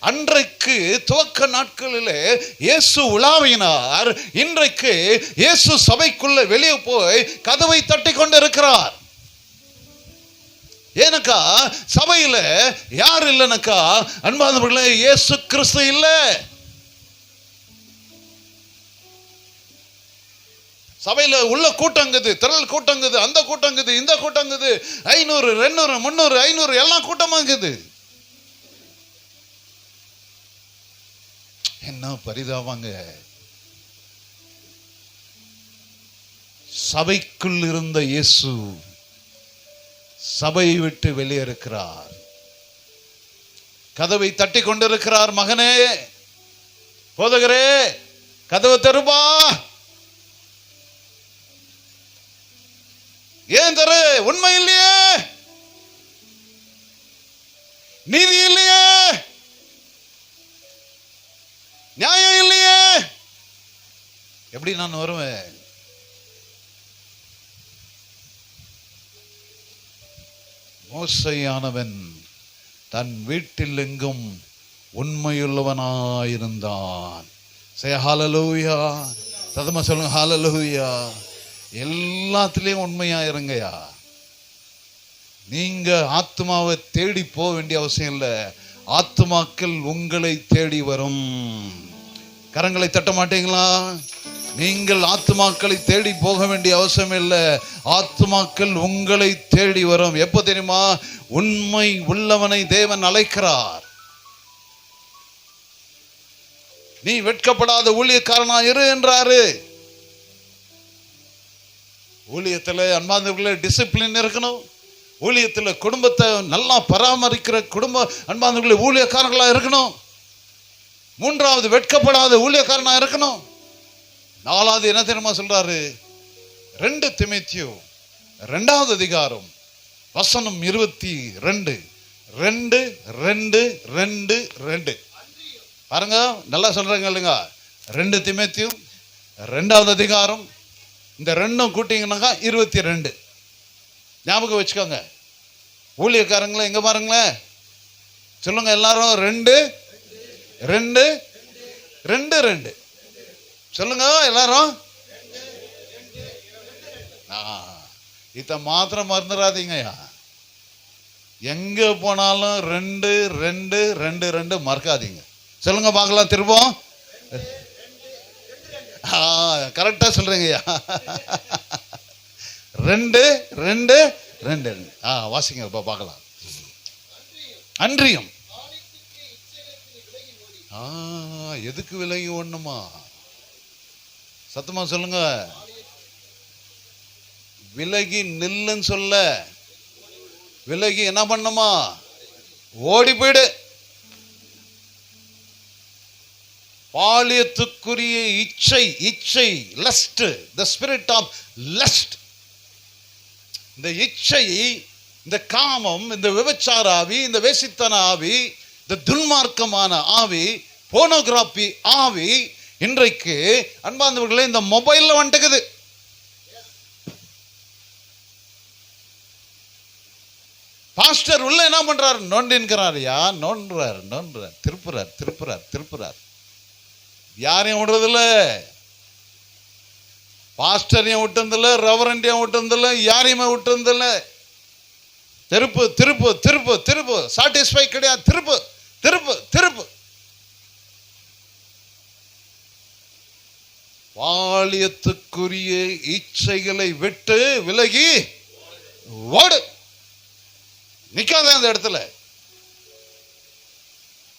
அன்றைக்கு துவக்க நாட்களிலே இயேசு உலாவினார். இன்றைக்கு இயேசு சபைக்குள்ள வெளியே போய் கதவை தட்டி கொண்டு இருக்கிறார். ஏனக்கா சபையில யார் இல்லைனக்கா அன்பார்ந்தவர்களே, இயேசு கிறிஸ்து இல்ல. சபையில உள்ள கூட்டங்குது, திரள் கூட்டங்குது, அந்த கூட்டங்குது, இந்த கூட்டங்குது, 500 200 300 500 எல்லாம் கூட்டமாங்குது. என்ன பரிதாபங்க. சபைக்குள் இருந்த இயேசு சபையை விட்டு வெளியே இருக்கிறார். கதவை தட்டி கொண்டிருக்கிறார். மகனே, போதகரே, கதவை தருபா. ஏன் தரு? உண்மை இல்லையே, நீதி இல்லையே, நியாயம் இல்லையே, எப்படி நான் வருவேன்? மோசையானவன் தன் வீட்டில் எங்கும் உண்மையுள்ளவனாயிருந்தான். ஹalleluya. சத்தமா சொல்லுங்க ஹalleluya. எல்லாத்திலையும் உண்மையா இருங்கயா. நீங்க ஆத்மாவை தேடி போக வேண்டிய அவசியம் இல்லை, ஆத்மாக்கள் உங்களை தேடி வரும். கரங்களை தட்ட மாட்டீங்களா? நீங்கள் ஆத்மாக்களை தேடி போக வேண்டிய அவசியம் இல்லை, ஆத்மாக்கள் உங்களை தேடி வரும். எப்போ தெரியுமா? உண்மை உள்ளவனை தேவன் அழைக்கிறார். நீ வெட்கப்படாத ஊழியக்காரனா இரு என்றாரு. ஊழியத்தில் அன்பார்ந்தவர்களே டிசிப்ளின் இருக்கணும். ஊழியத்தில் குடும்பத்தை நல்லா பராமரிக்கிற குடும்ப அன்பார்ந்தவர்களே ஊழியக்காரர்களா இருக்கணும். 3வது வெட்கப்படாத ஊழியக்காரனா இருக்கணும். 4வது என்ன தெரியுமா சொல்றாரு? 2 தீமோத்தேயு 2வது அதிகாரம் வசனம் 22 2 2 2 2 பாருங்க, நல்லா சொல்றாங்க இல்லைங்க. 2 தீமோத்தேயு 2வது அதிகாரம். இந்த 2ம் கூட்டிங்கன்னாக்கா 22. ஞாபகம் வச்சுக்கோங்க. ஊழியக்காரங்களே எங்க பாருங்களேன், சொல்லுங்க எல்லாரும். 2 2 2 2 சொல்லுங்க எல்லாரும். இத மாத்திரம் மறந்துடாதீங்கய்யா. எங்க போனாலும் 2 2 2 2 மறக்காதீங்க. சொல்லுங்க பார்க்கலாம் திருப்பம். கரெக்டா சொல்றீங்கய்யா. 2 2 2 வாசிங்க பார்க்கலாம். அன்றியும் எதுக்கு விலகி ஒண்ணுமா? சத்தமா சொல்லுங்க. விலகி நில்லுன்னு சொல்ல, விலகி என்ன பண்ணுமா? ஓடி போயிடு. பாலியத்துக்குரிய இச்சை lust, the spirit of lust. இந்த இச்சை, இந்த காமம், இந்த விபச்சார ஆவி, இந்த வேசித்தன ஆவி, இந்த துன்மார்க்கமான ஆவி, போனோகிராபி ஆவி இன்றைக்கு அன்பார்ந்தவர்களே இந்த மொபைல்ல வந்துக்குது. பாஸ்டர் உள்ள என்ன பண்றாரு? நோண்டின்கிறாரியா, நோன்றார் திருப்புறார். யாரையும் விடுறதில்ல, பாஸ்டரையும் விட்டதில்ல, ரெவரண்டையும் விட்டதில்ல, யாரையுமே விட்டதில்ல. திருப்பு சாட்டிஸ்ஃபை கிடையாது. திருப்பு. பாலியத்துக்குரிய இச்சைகளை விட்டு விலகி ஓடு. நிக்காத அந்த இடத்துல.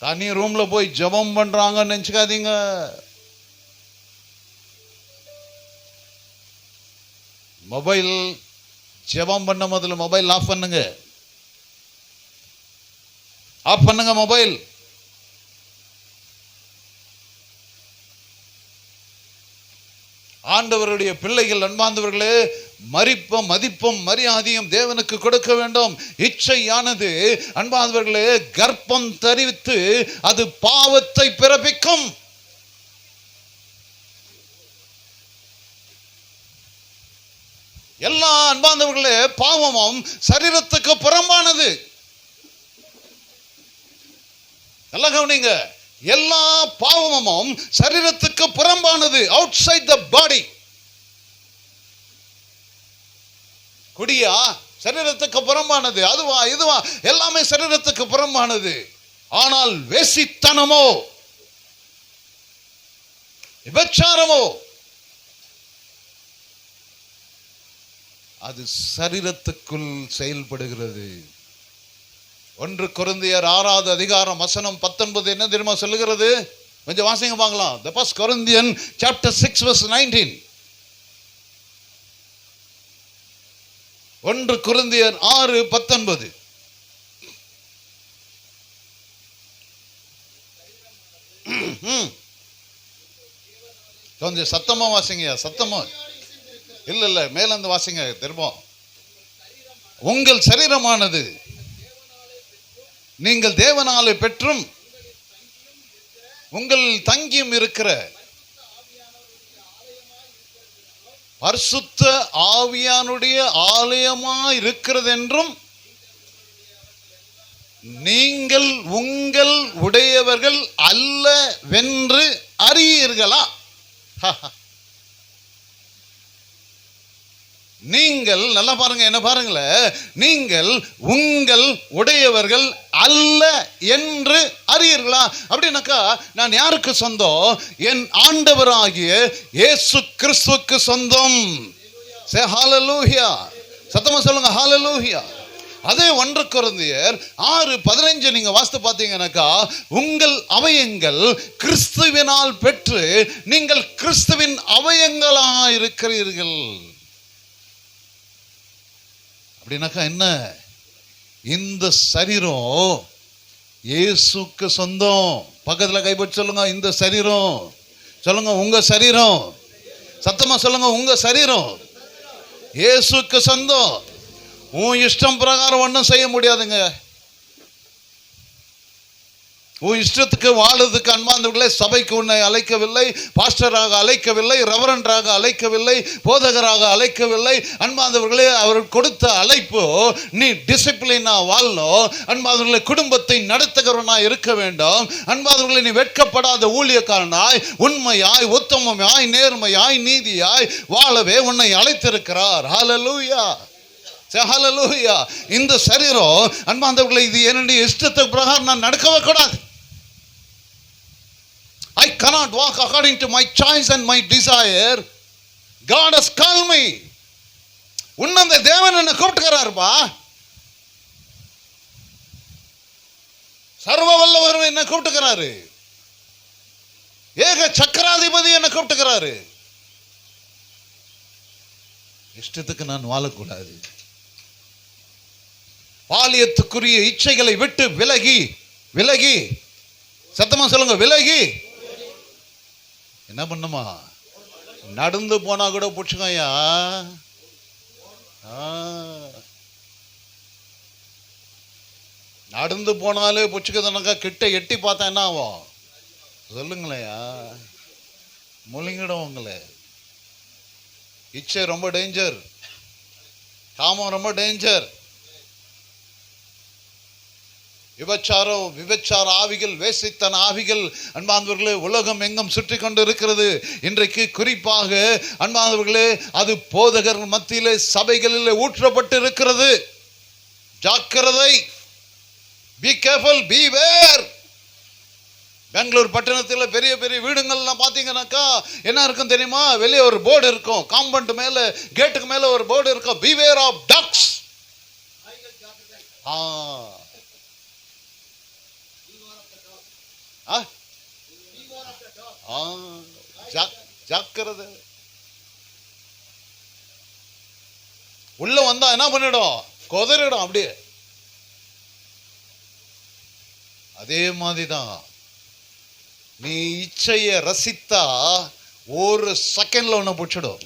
தனி ரூம்ல போய் ஜெபம் பண்றாங்கன்னு நினைச்சுக்காதீங்க. மொபைல் ஜெபம் பண்ண முதல்ல மொபைல் ஆஃப் பண்ணுங்க. மொபைல். ஆண்டவருடைய பிள்ளைகள் அன்பார்ந்தவர்களே, மதிப்பும் மரியாதையும் தேவனுக்கு கொடுக்க வேண்டும். இச்சையானது அன்பார்ந்தவர்களே கர்ப்பம் தரித்து அது பாவத்தை பிறப்பிக்கும். எல்லா அன்பார்ந்தவர்களே பாவமும் சரீரத்துக்கு புறம்பானது. நல்லா கவனிங்க. எல்லா பாவமும் சரீரத்துக்கு புறம்பானது. அவுட் சைட் த பாடி. குடியா சரீரத்துக்கு புறம்பானது, அதுவா இதுவா எல்லாமே சரீரத்துக்கு புறம்பானது. ஆனால் வேசித்தனமோ விபச்சாரமோ அது சரீரத்துக்குள் செயல்படுகிறது. 1 கொரிந்தியர் 6வது அதிகாரம் வசனம் 19 என்ன தெரியுமா சொல்லுகிறது? கொஞ்சம் வாசிங்க பார்க்கலாம். The First Corinthians chapter 6 verse 19. 1 கொரிந்தியர் 6:19. கொஞ்சம் சத்தமா வாசிங்க. சத்தமா இல்ல மேலிருந்து வாசிங்க திரும்பவும். உங்கள் சரீரமானது நீங்கள் தேவனாலே பெற்றும் உங்கள் தங்கியும் இருக்கிற பரிசுத்த ஆவியானுடைய ஆலயமா இருக்கிறது என்றும் நீங்கள் உங்கள் உடையவர்கள் அல்ல வென்று அறியீர்களா? நீங்கள் நல்லா பாருங்க, என்ன பாருங்களேன். நீங்கள் உங்கள் உடையவர்கள் அல்ல என்று அறியீர்களா? அப்படின்னாக்கா நான் யாருக்கு சொந்தம்? என் ஆண்டவராகிய இயேசு கிறிஸ்துவுக்கு சொந்தம். சே ஹalleluya. சத்தமா சொல்லுங்க ஹalleluya. அதே 1 கொரிந்தியர் 6:15 நீங்க வாசித்து பார்த்தீங்கன்னாக்கா உங்கள் அவயங்கள் கிறிஸ்துவினால் பெற்று நீங்கள் கிறிஸ்துவின் அவயங்களா இருக்கிறீர்கள். அப்படின்னாக்கா என்ன? இந்த சரீரம் இயேசுக்கு சொந்தம். பக்கத்துல கைப்பற்றி சொல்லுங்க, இந்த சரீரம். சொல்லுங்க உங்க சரீரம். சத்தமா சொல்லுங்க, உங்க சரீரம் இயேசுக்கு சொந்தம். உன் இஷ்டம் பிரகாரம் ஒன்றும் செய்ய முடியாதுங்க. உன் இஷ்டத்துக்கு வாழறதுக்கு அன்பார்ந்தவர்களே சபைக்கு உன்னை அழைக்கவில்லை, பாஸ்டராக அழைக்கவில்லை, ரெவரண்டாக அழைக்கவில்லை, போதகராக அழைக்கவில்லை. அன்பார்ந்தவர்களே, அவர் கொடுத்த அழைப்பு நீ டிசிப்ளினா வாழணும். அன்பார்ந்தவர்களே, குடும்பத்தை நடத்துகிறவனா இருக்க வேண்டும். அன்பார்ந்தவர்களே, நீ வெட்கப்படாத ஊழியக்காரனாய், உண்மையாய், உத்தமமாய், நேர்மையாய், நீதியாய் வாழவே உன்னை அழைத்திருக்கிறார். ஹல்லேலூயா, ஹல்லேலூயா. இந்த சரீரம் அன்பார்ந்தவர்களே, இது என்னுடைய இஷ்டத்துக்கு பிரகாரம் நான் நடக்கவே கூடாது. I cannot walk according to my choice and my desire. God has called me. உன்னத தேவன் என்ன கூப்பிட்டுக்கிறாருப்பா. சர்வ வல்லவர் என்ன கூப்பிட்டுக்கிறாரு. ஏக சக்கராதிபதி என்ன கூப்பிட்டுக்கிறாரு. இஷ்டத்துக்கு நான் வாழக்கூடாது. பாலியத்துக்குரிய இச்சைகளை விட்டு விலகி விலகி, சத்தமா சொல்லுங்க, விலகி என்ன பண்ணுமா? நடந்து போனா கூட புடிச்சுக்கோயா. நடந்து போனாலே புடிச்சுக்கனாக்கா கிட்ட எட்டி பார்த்தா என்ன ஆகும் சொல்லுங்களையா? முழுங்கிடும் உங்களை. இச்சை ரொம்ப டேஞ்சர், காமம் ரொம்ப டேஞ்சர். விபச்சார ஆவிகள், வேசித்தன ஆவிகள் அன்பார்ந்தவர்களே உலகம் எங்கும் சுற்றி கொண்டு இருக்கிறது. இன்றைக்கு குறிப்பாக அன்பார்ந்தவர்களே அது போதகர் மத்தியிலே, சபைகளிலே ஊற்றப்பட்டு இருக்கிறது. ஜாக்கிரதை, பி கேர்ஃபுல், பீவேர். பெங்களூர் பட்டணத்தில் பெரிய பெரிய வீடுங்கள்லாம் பார்த்தீங்கன்னாக்கா என்ன இருக்கும் தெரியுமா? வெளியே ஒரு போர்டு இருக்கும், காம்பவுண்ட் மேல, கேட்டுக்கு மேல ஒரு போர்டு இருக்கும், பீவேர் ஆஃப் டக்ஸ். ஜாக்கிரதை. உள்ள வந்தா என்ன பண்ணிடும்? கொதறிடும் அப்படியே. அதே மாதிரிதான் நீ இச்சைய ரசித்தா ஒரு செகண்ட்ல ஒண்ணு பிடிச்சிடும்.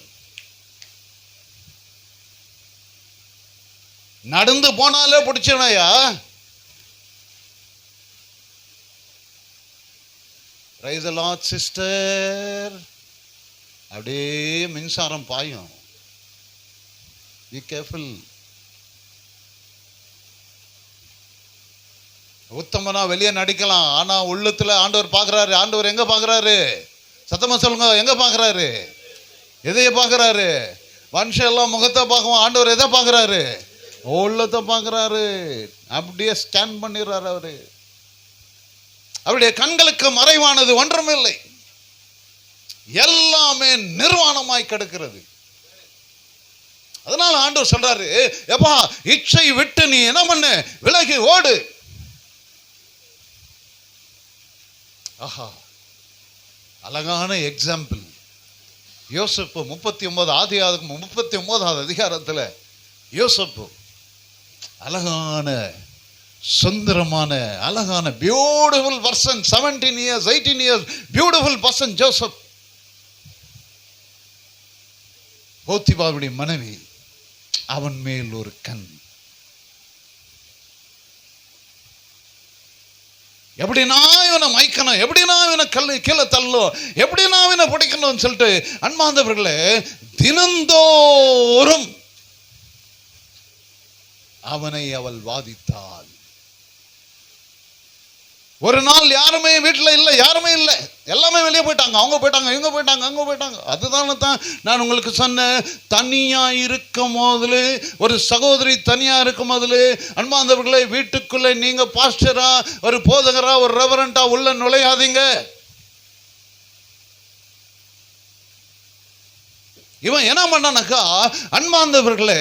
நடந்து போனாலே பிடிச்சனையா. Praise the Lord sister. அப்படியே மின்சாரம் பாயும். Be careful. உத்தமனா வெளியே நடிக்கலாம், ஆனா உள்ளத்துல ஆண்டவர் பார்க்கிறாரு. ஆண்டவர் எங்க பார்க்கிறாரு? சத்தமா சொல்லுங்க, எங்க பார்க்கிறாரு? எதைய பார்க்கிறாரு? மனுஷன் எல்லாம் முகத்தை பார்க்குவோம், ஆண்டவர் எதை பார்க்கிறாரு? உள்ளத்தை பார்க்கிறாரு. அப்படியே ஸ்கேன் பண்ணிடுறாரு அவரு. அவருடைய கண்களுக்கு மறைவானது ஒன்றுமில்லை, எல்லாமே நிர்வாணமாய் கிடக்கிறது. அதனால ஆண்டவர் சொல்றாரு, எப்பா இச்சை விட்டு நீ என்ன பண்ணு? விலகி ஓடு. ஆஹா, அழகான எக்ஸாம்பிள். யோசேப்பு 39வது அதிகாரத்தில் யோசேப்பு அழகான சுந்தரமான அழகான beautiful person, 17 years 18 years beautiful person Joseph. போத்திபாவுடைய மனைவி, அவன் மேல் ஒரு கண். எப்படினா இவனை மைக்கணும், எப்படினா இவனை கீழே தள்ளும், எப்படினா இவனை பிடிக்கணும்னு சொல்லிட்டு அன்பார்ந்தவர்களே தினந்தோறும் அவனை அவள் வாதித்தாள். ஒரு நாள் யாருமே வீட்டில் இல்லை, யாருமே இல்லை, எல்லாமே வெளியே போயிட்டாங்க. அவங்க போயிட்டாங்க, இவங்க போயிட்டாங்க, அங்கே போயிட்டாங்க. அதுதானே தான் நான் உங்களுக்கு சொன்னேன், தனியா இருக்கும் போதுல, ஒரு சகோதரி தனியா இருக்கும் போதுல அன்பார்ந்தவர்களே வீட்டுக்குள்ளே நீங்க பாஸ்டரா, ஒரு போதகரா, ஒரு ரெவரண்டா உள்ள நுழையாதீங்க. இவன் என்ன பண்ணானாக்கா அன்பார்ந்தவர்களே,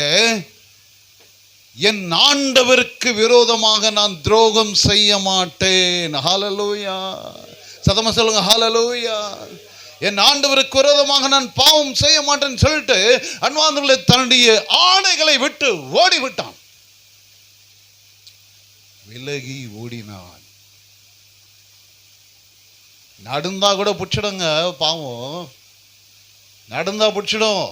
என் ஆண்டவருக்கு விரோதமாக நான் துரோகம் செய்ய மாட்டேன். ஹல்லேலூயா, சத்தமா சொல்லுங்க ஹல்லேலூயா. என் ஆண்டவருக்கு விரோதமாக நான் பாவம் செய்ய மாட்டேன்னு சொல்லிட்டு அன்பார்ந்தவர்களே தன்னுடைய ஆடைகளை விட்டு ஓடி விட்டான், விலகி ஓடினான். நடந்தா கூட பிடிச்சிடுங்க, பாவம் நடந்தா பிடிச்சிடும்,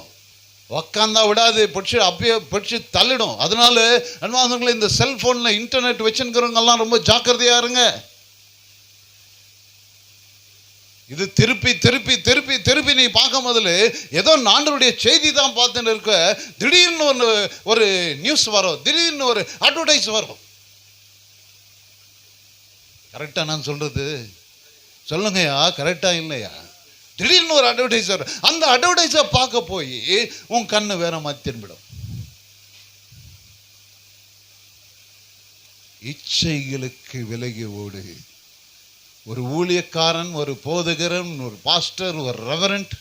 உக்காந்தா விடாது, பிடிச்சி அப்பயே பிடிச்சி தள்ளிடும். அதனால அன்பார்ந்தவர்களே இந்த செல்போன்ல இன்டர்நெட் வச்சுக்கிறவங்க எல்லாம் ரொம்ப ஜாக்கிரதையா இருங்க. இது திருப்பி திருப்பி திருப்பி திருப்பி நீ பார்க்கும் போதுல ஏதோ ஆண்டவருடைய செய்தி தான் பார்த்துட்டு இருக்க, திடீர்னு ஒரு நியூஸ் வரும், திடீர்னு ஒரு அட்வர்டைஸ் வரும். கரெக்டா நான் சொல்றது? சொல்லுங்கய்யா, கரெக்டா இல்லையா? திடீர்னு ஒரு அட்வர்டைஸ் வரும். அந்த அட்வர்டைஸை பார்க்க போய் உன் கண்ணு வேற மாதிரி திரும்பிடும். இச்சைகளுக்கு விலகி ஓடு. ஒரு ஊழியக்காரன், ஒரு போதகரன், ஒரு பாஸ்டர், ஒரு ரெவரண்ட்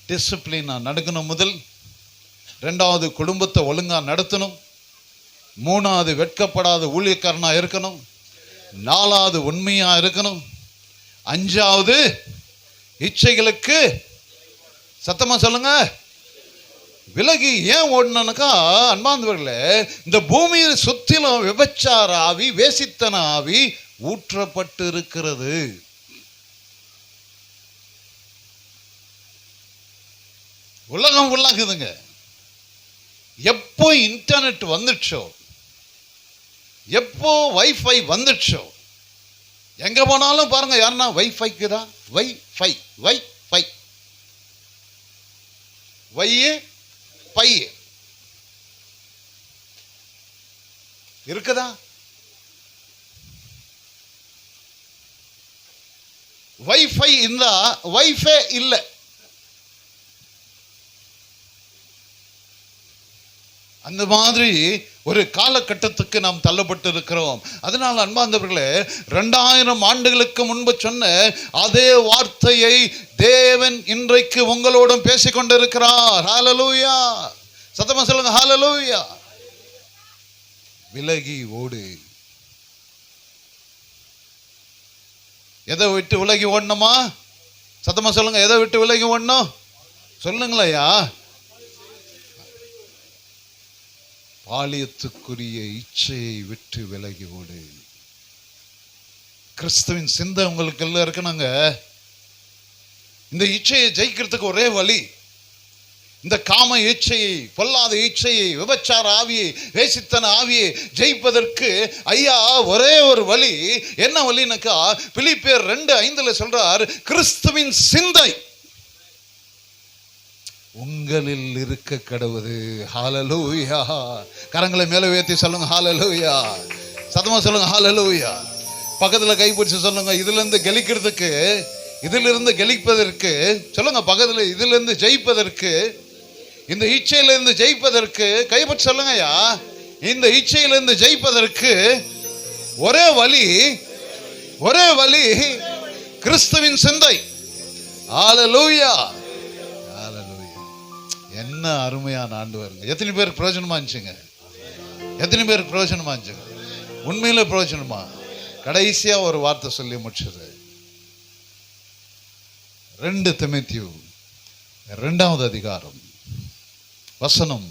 டிசிப்ளினா நடக்கணும். முதல் 2வது குடும்பத்தை ஒழுங்கா நடத்தணும். 3வது வெட்கப்படாத ஊழியக்காரனா இருக்கணும். 4வது உண்மையா இருக்கணும். 5வது இச்சைகளுக்கு சத்தமா சொல்லுங்க விலகி. ஏன் ஓடணும்னாக்கா அன்பார்ந்தவர்களே, இந்த பூமியை சுத்திலும் விபச்சார ஆவி, வேசித்தன ஆவி ஊற்றப்பட்டு இருக்கிறது. உலகம் உள்ளாகுதுங்க. எப்போ இன்டர்நெட் வந்துச்சோ, எப்போ வைஃபை வந்துச்சோ, எங்க போனாலும் பாருங்க யாருன்னா வைஃபைக்கு தான் வைஃபை வைஃபை வையே பையே இருக்குதா? வைஃபை இருந்தா வைஃபே இல்லை. அந்த மாதிரி ஒரு காலகட்டத்துக்கு நாம் தள்ளப்பட்டு இருக்கிறோம். அதனால் அன்பார்ந்தவர்களே, 2000 ஆண்டுகளுக்கு முன்பு சொன்ன அதே வார்த்தையை தேவன் இன்றைக்கு உங்களோடும் பேசிக்கொண்டிருக்கிறார். ஹல்லேலூயா! சத்தமா சொல்லுங்க ஹல்லேலூயா! விலகி ஓடு. எதை விட்டு விலகி ஓடணுமா? சத்தமா சொல்லுங்க, எதை விட்டு விலகி ஓடணும் சொல்லுங்களேயா? பாலியத்துக்குரிய இச்சையை விட்டு விலகி ஓடு. கிறிஸ்துவின் சிந்தை உங்களுக்கு எல்லாம் இருக்கணுங்க. இந்த இச்சையை ஜெயிக்கிறதுக்கு ஒரே வழி, இந்த காம இச்சையை, பொல்லாத இச்சையை, விபச்சார ஆவியை, வேசித்தன ஆவியை ஜெயிப்பதற்கு ஐயா ஒரே ஒரு வழி. என்ன வழினாக்கா பிலிப்பியர் 2:5 சொல்றார், கிறிஸ்துவின் சிந்தை உங்களில் இருக்க கடவுது. ஹல்லேலூயா! கரங்களை மேலே உயர்த்தி சொல்லுங்க ஹல்லேலூயா! சத்தமா சொல்லுங்க ஹல்லேலூயா! பக்கத்துல கைப்பிடிச்சு சொல்லுங்க, இதுல இருந்து கெலிக்கிறதுக்கு, இதிலிருந்து கெலிப்பதற்கு சொல்லுங்க, பக்கத்துல இதுல இருந்து ஜெயிப்பதற்கு, இந்த இச்சையிலிருந்து ஜெயிப்பதற்கு கைப்பிடிச்சு சொல்லுங்கய்யா. இந்த இச்சையிலிருந்து ஜெயிப்பதற்கு ஒரே வழி, ஒரே வழி கிறிஸ்துவின் சிந்தை. ஹல்லேலூயா! என்ன அருமையான ஆண்டவருங்க. எத்தனை பேருக்கு பிரயோஜனமா இருந்துச்சுங்க? எத்தனை பேருக்கு பிரயோஜனமா இருந்துச்சுங்க? உண்மையில பிரயோஜனமா? கடைசியா ஒரு வார்த்தை சொல்லி முடிச்சது. 2 தீமோத்தேயு 2வது அதிகாரம் வசனம்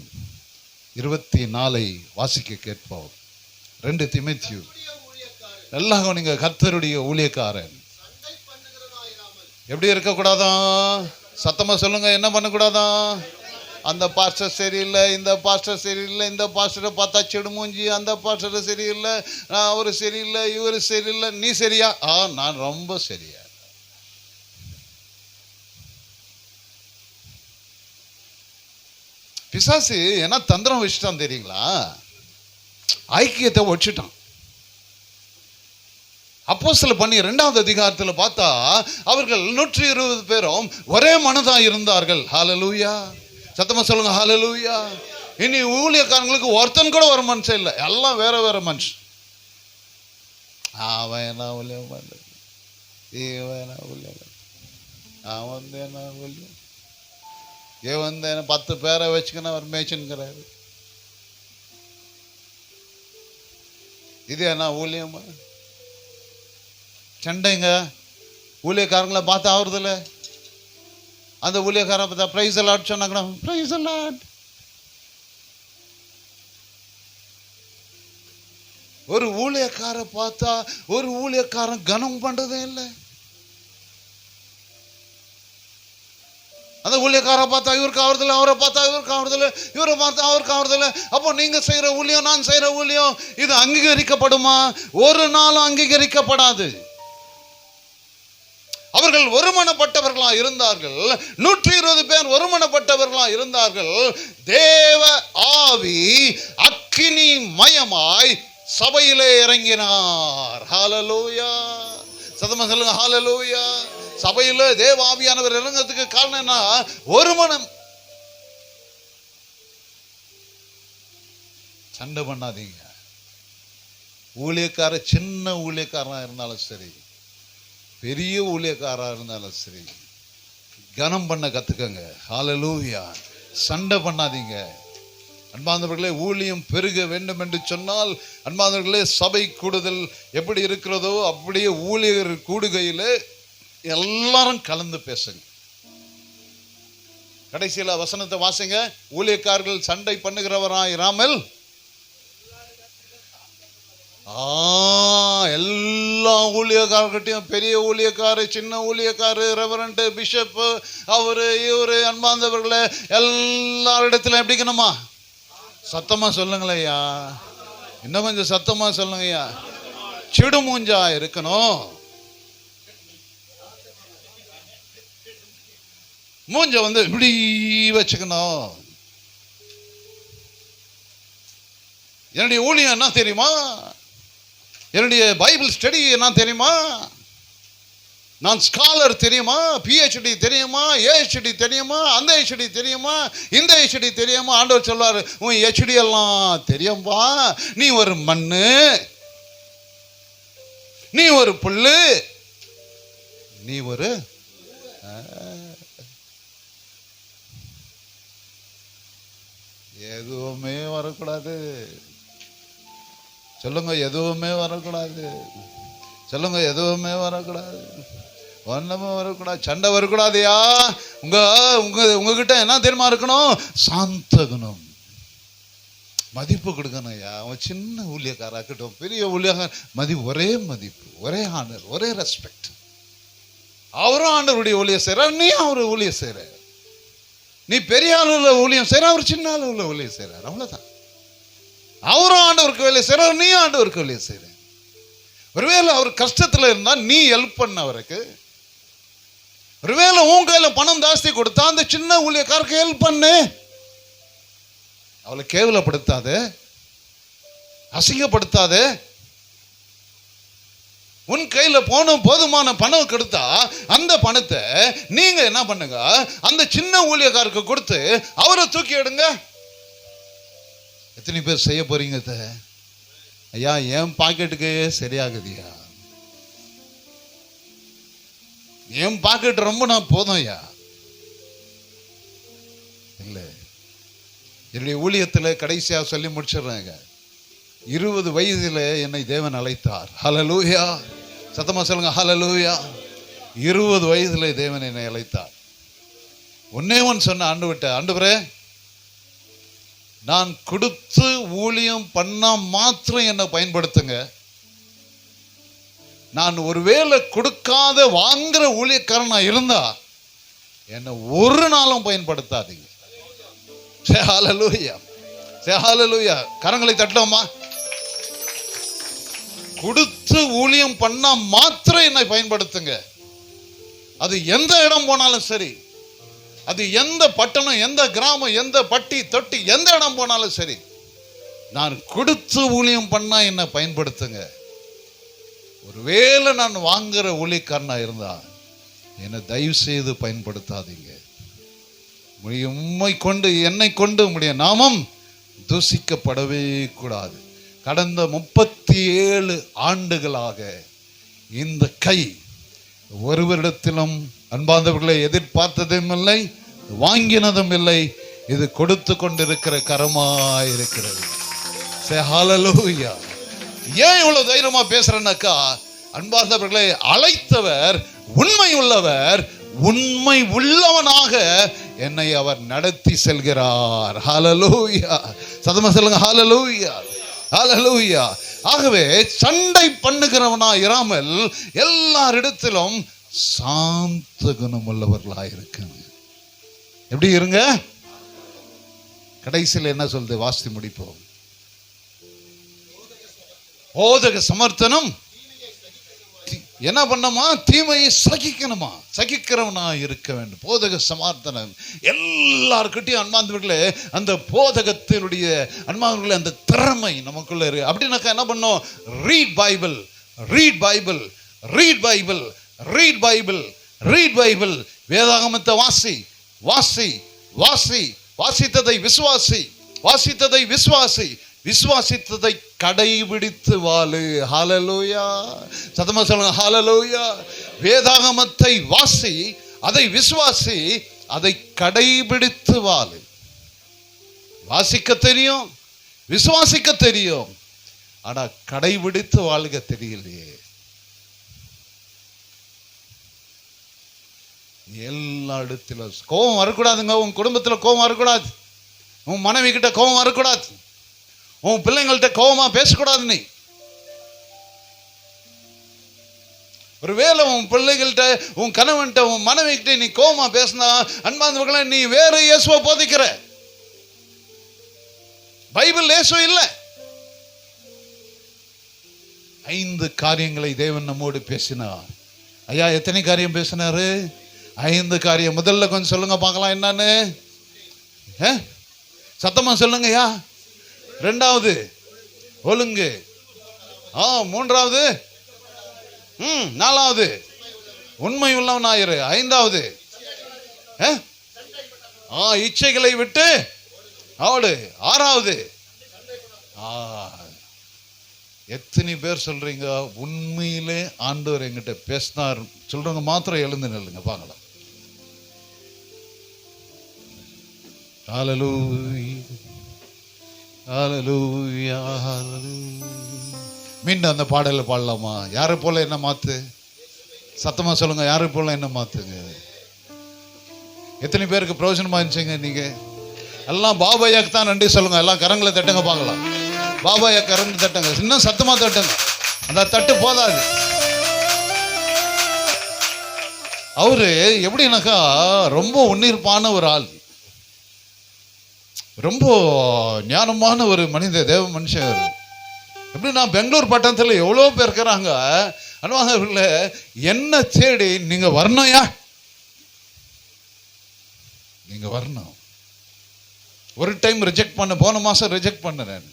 24 வாசிக்க கேட்போம். 2 தீமோத்தேயு. எல்லாம் நீங்க கர்த்தருடைய ஊழியக்காரன் எப்படி இருக்கக்கூடாதான்? சத்தமா சொல்லுங்க, என்ன பண்ணக்கூடாதான்? அந்த பாஸ்டர் சரியில்லை, இந்த பாஸ்டர் சரியில்லை, இந்த பாஸ்டரை பார்த்தா செடுமூஞ்சி, அந்த பாஸ்டர் சரியில்லை, அவரு சரியில்லை, இவரு சரியில்லை, நீ சரியா? நான் ரொம்ப சரியா. பிசாசு என்ன தந்திரம் வச்சுட்டான் தெரியுங்களா? ஐக்கியத்தை வச்சுட்டான். அப்போஸ்தலர் பண்ணி 2வது அதிகாரத்தில் பார்த்தா அவர்கள் 120 பேரும் ஒரே மனதா இருந்தார்கள். ஹல்லேலூயா! சத்தமா சொல்லுங்க ஹல்லேலூயா! இனி ஊழியக்காரங்களுக்கு ஒருத்தன் கூட ஒரு மனுஷன் இல்லை, எல்லாம் வேற வேற மனுஷன். அவன் என்ன ஊழியம் பண்றது, இவன் என்ன ஊழியம், அவன் வந்து என்ன ஊழியம், இவன் வந்து என்ன 10 பேரை வச்சுக்கணும் அவர் மேய்ச்சுங்கிறாரு. இது என்ன ஊழியமா? சண்டைங்க. ஊழியக்காரங்களை பார்த்தா ஆகுறதில்ல. அந்த ஊழியக்காரன் பார்த்தா பிரைஸ் அலாட் சொன்னாங்கன்னா பிரைஸ் அலாட். ஒரு ஊழியக்கார பார்த்தா ஒரு ஊழியக்காரன் கனம் பண்றதே இல்லை. அந்த ஊழியக்கார பார்த்தா இவருக்கு ஆகுறதில்ல, அவரை பார்த்தா இவருக்கு ஆகுறதில்ல, இவரை பார்த்தா அவருக்கு ஆகுறதில்ல. அப்போ நீங்க செய்யற ஊழியம், நான் செய்யற ஊழியம், இது அங்கீகரிக்கப்படுமா? ஒரு நாளும் அங்கீகரிக்கப்படாது. அவர்கள் ஒருமனப்பட்டவர்களா இருந்தார்கள். 120 பேர் ஒருமனப்பட்டவர்களா இருந்தார்கள். தேவ ஆவி அக்கினி மயமாய் சபையிலே இறங்கினார். ஹல்லேலூயா. சத்தமா சொல்லுங்க ஹல்லேலூயா. சபையில தேவ ஆவியானவர் இறங்கிறதுக்கு காரணம் என்ன? ஒருமனம். சண்டை பண்ணாதீங்க. ஊழியக்கார சின்ன ஊழியக்காரனா இருந்தாலும் சரி, பெரிய ஊழியக்காரா இருந்தாலும் சரி, கனம் பண்ண கத்துக்கங்க. ஹல்லேலூயா. சண்டை பண்ணாதீங்க. அன்பார்ந்தவர்களே, ஊழியம் பெருக வேண்டும் என்று சொன்னால், அன்பார்ந்தவர்களே, சபை கூடுதல் எப்படி இருக்கிறதோ அப்படியே ஊழியர் கூடுகையில் எல்லாரும் கலந்து பேசுங்க. கடைசியில் வசனத்தை வாசிங்க. ஊழியக்காரர்கள் சண்டை பண்ணுகிறவராயிராமல் எல்லா ஊழியக்காரர்கிட்டையும், பெரிய ஊழியக்காரு, சின்ன ஊழியக்காரு, ரெவரண்ட், பிஷப், அவரு இவரு, அன்பார்ந்தவர்களே, எல்லாரிடத்திலும் எப்படிக்கணுமா? சத்தமா சொல்லுங்களையா, இன்னும் கொஞ்சம் சத்தமா சொல்லுங்கய்யா. சிடுமூஞ்சா இருக்கணும். மூஞ்ச இப்படி வச்சுக்கணும். என்னுடைய ஊழியம் என்ன தெரியுமா? என்னுடைய பைபிள் ஸ்டடி என்ன தெரியுமா? நான் ஸ்காலர் தெரியுமா? PhD தெரியுமா? AHD தெரியுமா? அந்த HD தெரியுமா? இந்த HD தெரியுமா? ஆண்டவர் சொல்வார், உன் HD எல்லாம் தெரியும்பா, நீ ஒரு மண்ணு, நீ ஒரு புல்லு, நீ ஒரு எதுவுமே வரக்கூடாது. சொல்லுங்க, எதுவுமே வரக்கூடாது. சொல்லுங்க, எதுவுமே வரக்கூடாது. ஒண்ணுமே வரக்கூடாது. சண்டை வரக்கூடாதுயா. உங்ககிட்ட என்ன தெரியுமா இருக்கணும்? சாந்த குணம். மதிப்பு கொடுக்கணும் ஐயா. அவன் சின்ன ஊழியக்காராக்கட்டும், பெரிய ஊழியக்கார, ஒரே மதிப்பு, ஒரே ஆனர், ஒரே ரெஸ்பெக்ட். அவரும் ஆண்டவருடைய ஊழியம் செய்யறார், நீ அவரு ஊழியம் செய்யற. நீ பெரிய ஆளுல ஊழியம் செய்யற, அவர் சின்ன ஆளுல ஊழியம் செய்யறார். அவ்வளவுதான். அவரும் ஆண்டவருக்கு வேலை செய்யறார், நீ ஆண்டவருக்கு வேலையை செய்யற. ஒருவேளை அவர் கஷ்டத்துல இருந்தா நீ ஹெல்ப் பண்ண அவருக்கு. ஒருவேளை உன் கையில பணம் ஜாஸ்தி கொடுத்தா அந்த சின்ன ஊழியக்காரருக்கு ஹெல்ப் பண்ணு. அவளை கேவலப்படுத்தாத, அசிங்கப்படுத்தாத. உன் கையில போதுமான பணம் கொடுத்தா அந்த பணத்தை நீங்க என்ன பண்ணுங்க, அந்த சின்ன ஊழியக்காரருக்கு கொடுத்து அவரை தூக்கி எடுங்க. எத்தனை பேர் செய்ய போறீங்க? ஐயா, என் பாக்கெட்டுக்கு சரியாகுதுயா, என் பாக்கெட் ரொம்ப நான் போதும் ஐயா. இல்ல, என்னுடைய ஊழியத்தில் கடைசியா சொல்லி முடிச்சிடுறாங்க. 20 வயதில் என்னை தேவன் அழைத்தார். ஹல்லேலூயா. சத்தமா சொல்லுங்க ஹல்லேலூயா. 20 வயதில் தேவன் என்னை அழைத்தார். ஒன்னே ஒன்று சொன்ன ஆண்டவர்கிட்ட, ஆண்டவரே, நான் கொடுத்து ஊழியம் பண்ணா மாத்திரம் என்னை பயன்படுத்துங்க. நான் ஒருவேளை கொடுக்காத வாங்குற ஊழியக்காரனா இருந்தா என்னை ஒரு நாளும் பயன்படுத்தாதீங்க. ஹல்லேலூயா. ஹல்லேலூயா. கரங்களை தட்டலாமா? கொடுத்து ஊழியம் பண்ணா மாத்திரம் என்னை பயன்படுத்துங்க. அது எந்த இடம் போனாலும் சரி, அது எந்த பட்டணம், எந்த கிராமம், எந்த பட்டி தொட்டி, எந்த இடம் போனாலும் சரி, நான் கொடுத்து ஊழியம் பண்ணா என்னை பயன்படுத்துங்க. ஒருவேளை நான் வாங்குற ஊழியக்காரனா இருந்தா என்னை தயவு செய்து பயன்படுத்தாதீங்க. உம்மை கொண்டு, என்னை கொண்டு உம்முடைய நாமம் தூசிக்கப்படவே கூடாது. கடந்த 37 ஆண்டுகளாக இந்த கை ஒருவரிடத்திலும் அன்பார்ந்தவர்களை எதிர்பார்த்ததும் இல்லை, வாங்கினதும் இல்லை. இது கொடுத்து கொண்டிருக்கிற கரமாயிருக்கிறது. ஹல்லேலூயா. ஏன் இவ்வளவு தைரியமா பேசுறேன்னாக்கா, அன்பார்ந்தவர்களை அழைத்தவர் உண்மை உள்ளவர், உண்மை உள்ளவனாக என்னை அவர் நடத்தி செல்கிறார். ஹல்லேலூயா. சத்தமா சொல்லுங்க ஹல்லேலூயா. ஹல்லேலூயா. ஆகவே சண்டை பண்ணுகிறவனா இராமல் எல்லாரிடத்திலும் சாந்த குணம் உள்ளவர்களாக இருக்காங்க. எப்படி இருங்க? கடைசியில் என்ன சொல்றது? வாசித்து முடிப்போம். போதக சமர்த்தனம் என்ன பண்ணமா? தீமையை சகிக்கணுமா, சகிக்கிறவனா இருக்க வேண்டும். போதக சமார்த்தனம் எல்லார்கிட்டையும் அன்பார்ந்தவர்களே, அந்த போதகத்தினுடைய அன்பார்ந்தவர்களே அந்த திறமை நமக்குள்ள இருக்கு. அப்படின்னாக்கா என்ன பண்ணோம்? Read Bible, read Bible, read Bible, read Bible, read Bible. வேதாகமத்தை வாசி, வாசி, வாசி, வாசித்ததை விசுவாசி, வாசித்ததை விசுவாசி, விசுவாசித்ததை கடைபிடித்து வாழு. ஹல்லேலூயா. சத்தமா சொல்லுங்க ஹல்லேலூயா. வேதாகமத்தை வாசி, அதை விசுவாசி, அதை கடைபிடித்து வாழு. வாசிக்க தெரியும், விசுவாசிக்க தெரியும், ஆனா கடைபிடித்து வாழ்க தெரியலையே. எல்லா இடத்திலும் கோபம் வரக்கூடாதுங்க. உன் குடும்பத்தில் கோபம் வரக்கூடாது, உன் மனைவி கிட்ட கோபம் வரக்கூடாது, உன் பிள்ளைங்கள்ட்ட கோபமா பேசக்கூடாது. நீ ஒருவேளை உன் பிள்ளைகள்கிட்ட, உன் கணவன்கிட்ட, உன் மனைவி கிட்ட நீ கோபமா பேசினா அன்பார்ந்தவர்களே, நீ வேற இயேசுவை போதிக்கிற. பைபிள் இயேசு இல்லை. 5 காரியங்களை தேவன் நம்மோடு பேசினார். ஐயா எத்தனை காரியம் பேசினாரு? 5 காரியம். முதல்ல கொஞ்சம் சொல்லுங்க பார்க்கலாம் என்னன்னு. சத்தமா சொல்லுங்க ஐயா. 2வது ஒழுங்கு. 3வது 4வது உண்மை உள்ளவனாயிரு. 5வது இச்சைகளை விட்டு ஆடு. 6வது எத்தனை பேர் சொல்றீங்க உண்மையிலே ஆண்டவர் என்கிட்ட பேசினார் சொல்றவங்க மாத்திரம் எழுந்து நில்லுங்க பார்க்கலாம். ஹல்லேலூயா, ஹல்லேலூயா, ஹல்லேலூயா. மீண்டும் அந்த பாடலை பாடலாமா? யாரை போல என்ன மாத்து? சத்தமா சொல்லுங்க, யாரை போல என்ன மாத்துங்க. எத்தனை பேருக்கு பிரயோஜனமா இருந்துச்சுங்க? நீங்க எல்லாம் பாபாயாக்கு தான் நன்றி சொல்லுங்க. எல்லாம் கரங்களை தட்டுங்க பார்க்கலாம். பாபாயா கரங்களை தட்டுங்க, இன்னும் சத்தமா தட்டுங்க. அந்த தட்டு போதாது. அவரு எப்படின்னாக்கா ரொம்ப உன்னிப்பான ஒரு ஆள், ரொம்ப ஞானமான ஒரு மனித தேவ மனுஷன். எப்படின்னா பெங்களூர் பட்டணத்தில் எவ்வளோ பேர் இருக்கிறாங்க. அன்பார்ந்தவர்களே, என்ன தேடி நீங்க வரணும்யா, நீங்க வரணும். ஒரு டைம் ரிஜெக்ட் பண்ண, போன மாசம் ரிஜெக்ட் பண்ணேன்.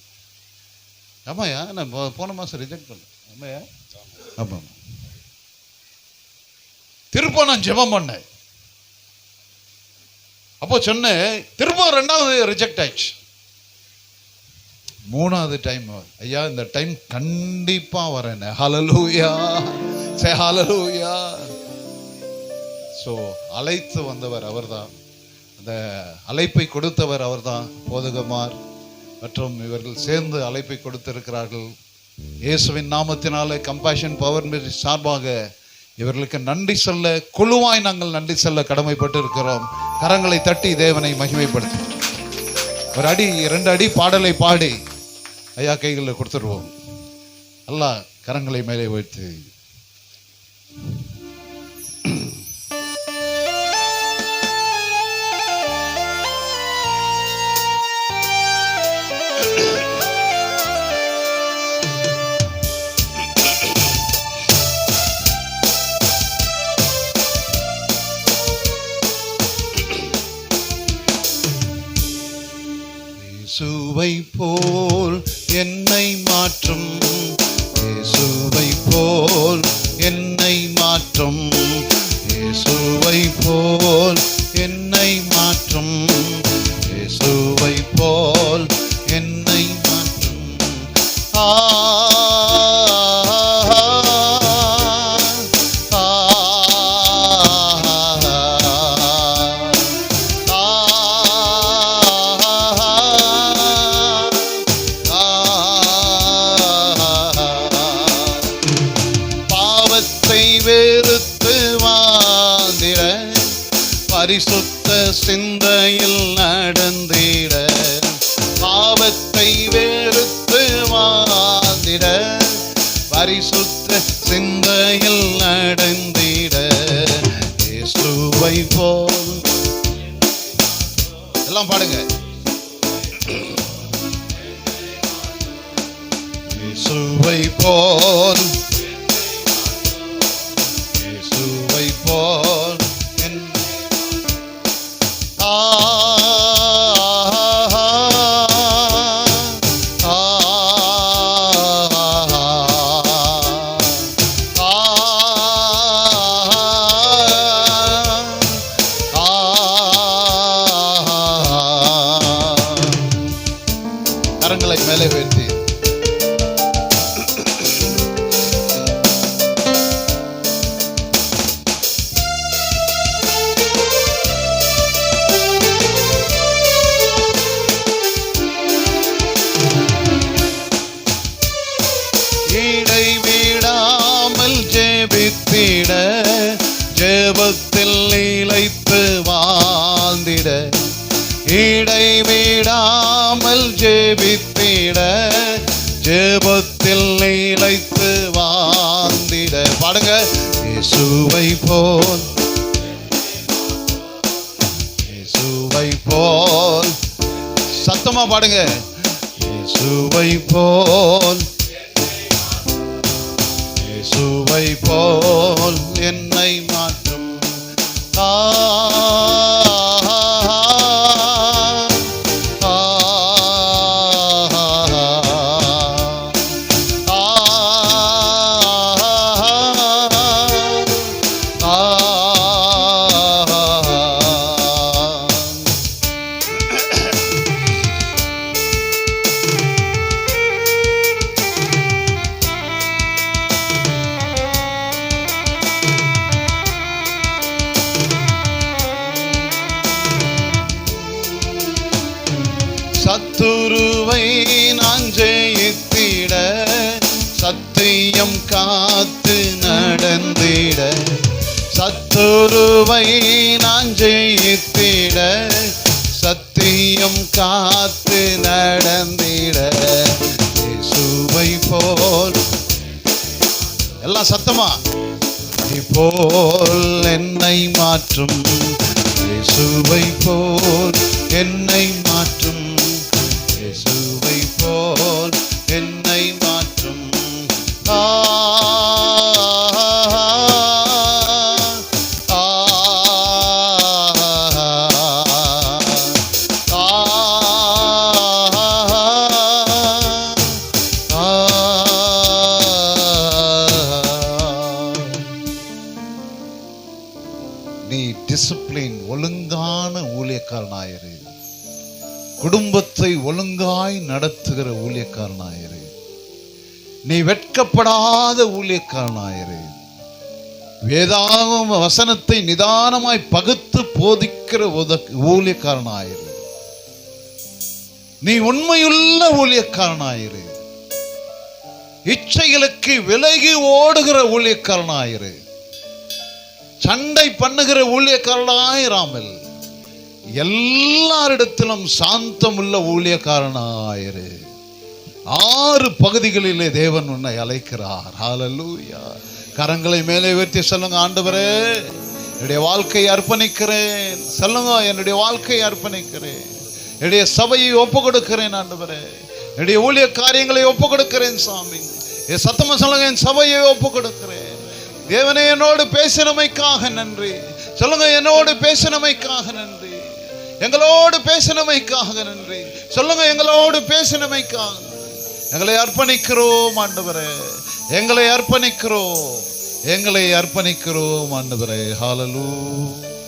ஆமாயா, நான் போன மாசம் ரிஜெக்ட் பண்ணேன். ஆமாயா, ஆமா. திருப்ப நான் ஜெபம் பண்ணேன். அப்போ சொன்னேன், திரும்ப 2வது ரிஜெக்ட் ஆயிடுச்சு. 3வது டைம், ஐயா இந்த டைம் கண்டிப்பா வரேன். ஹல்லேலூயா, சே ஹல்லேலூயா. சோ அழைத்து வந்தவர் அவர்தான், அந்த அழைப்பை கொடுத்தவர் அவர்தான். போதகமார் மற்றும் இவர்கள் சேர்ந்து அழைப்பை கொடுத்திருக்கிறார்கள். இயேசுவின் நாமத்தினாலே கம்பேஷன் பவர் மினிஸ்ட்ரி சார்பாக இவர்களுக்கு நன்றி சொல்ல, குழுவாய் நாங்கள் நன்றி சொல்ல கடமைப்பட்டு இருக்கிறோம். கரங்களை தட்டி தேவனை மகிமைப்படுத்தி ஒரு அடி 2 அடி பாடலை பாடி ஐயா கைகளில் கொடுத்துருவோம். எல்லாம் கரங்களை மேலே வைத்து இயேசுவை போல் என்னை மாற்றும், இயேசுவை போல் என்னை மாற்றும், இயேசுவை போல் என்னை மாற்றும், இயேசுவை போல் என்னை மாற்றும். வெறுத்து வாழ்ந்திட, பரிசுத்த சிந்தையில் நடந்திட, பாவத்தை வெறுத்து வாழ்ந்திட, பரிசுத்த சிந்தையில் நடந்திட, இயேசுவை போல். எல்லாம் பாடுங்க. இயேசுவை போல் பாடுங்க. இயேசுவை போல், இயேசுவை போல், சத்தமா பாடுங்க. இயேசுவை போல், இயேசுவை போல் என்னை மாற்றும். சத்துருவை நான் ஜெயித்திட, சத்தியம் காத்து நடந்திட. சத்துருவை நான் ஜெயித்திட, சத்தியம் காத்து நடந்திட. இயேசுவை போல், எல்லாம் சத்தமா, போல் என்னை மாற்றும். இயேசுவை போல் என்னை மாற்றும். இயேசுவை போல் என்னை மாற்றும். நீ டிசிப்ளின், ஒழுங்கான ஊழியக்காரனாயிரு. குடும்பத்தை ஒழுங்காய் நடத்துகிற ஊழியக்காரனாயிரு. நீ வெட்கப்படாத ஊழியக்காரனாயிரு. வேதாகம வசனத்தை நிதானமாய் பகுத்து போதிக்கிற ஊழியக்காரனாயிரு. நீ உண்மையுள்ள ஊழியக்காரனாயிரு. இச்சைகளுக்கு விலகி ஓடுகிற ஊழியக்காரனாயிரு. சண்டை பண்ணுகிற ஊழியக்காரனாயிராமல் எல்லாரிடத்திலும் சாந்தமுள்ள ஊழியக்காரனாயிரு. 6 பகுதிகளிலே தேவன் உன்னை அழைக்கிறார். ஹல்லேலூயா. கரங்களை மேலே உயர்த்தி சொல்லுங்க, ஆண்டவரே என்னுடைய வாழ்க்கையை அர்ப்பணிக்கிறேன். சொல்லுங்க, என்னுடைய வாழ்க்கையை அர்ப்பணிக்கிறேன். என்னுடைய சபையை ஒப்பு கொடுக்கிறேன் ஆண்டவரே. என்னுடைய ஊழிய காரியங்களை ஒப்பு கொடுக்கிறேன் சாமி. என் சத்தமா சொல்லுங்க, என் சபையை ஒப்பு கொடுக்கிறேன். தேவனே, என்னோடு பேசினமைக்காக நன்றி. சொல்லுங்க, என்னோடு பேசினமைக்காக நன்றி. எங்களோடு பேசினமைக்காக நன்றி. சொல்லுங்க, எங்களோடு பேசினமைக்காக எங்களை அர்ப்பணிக்கிறோம் ஆண்டவரே. எங்களை அர்ப்பணிக்கிறோம், எங்களை அர்ப்பணிக்கிறோம் ஆண்டவரே. ஹல்லேலூயா.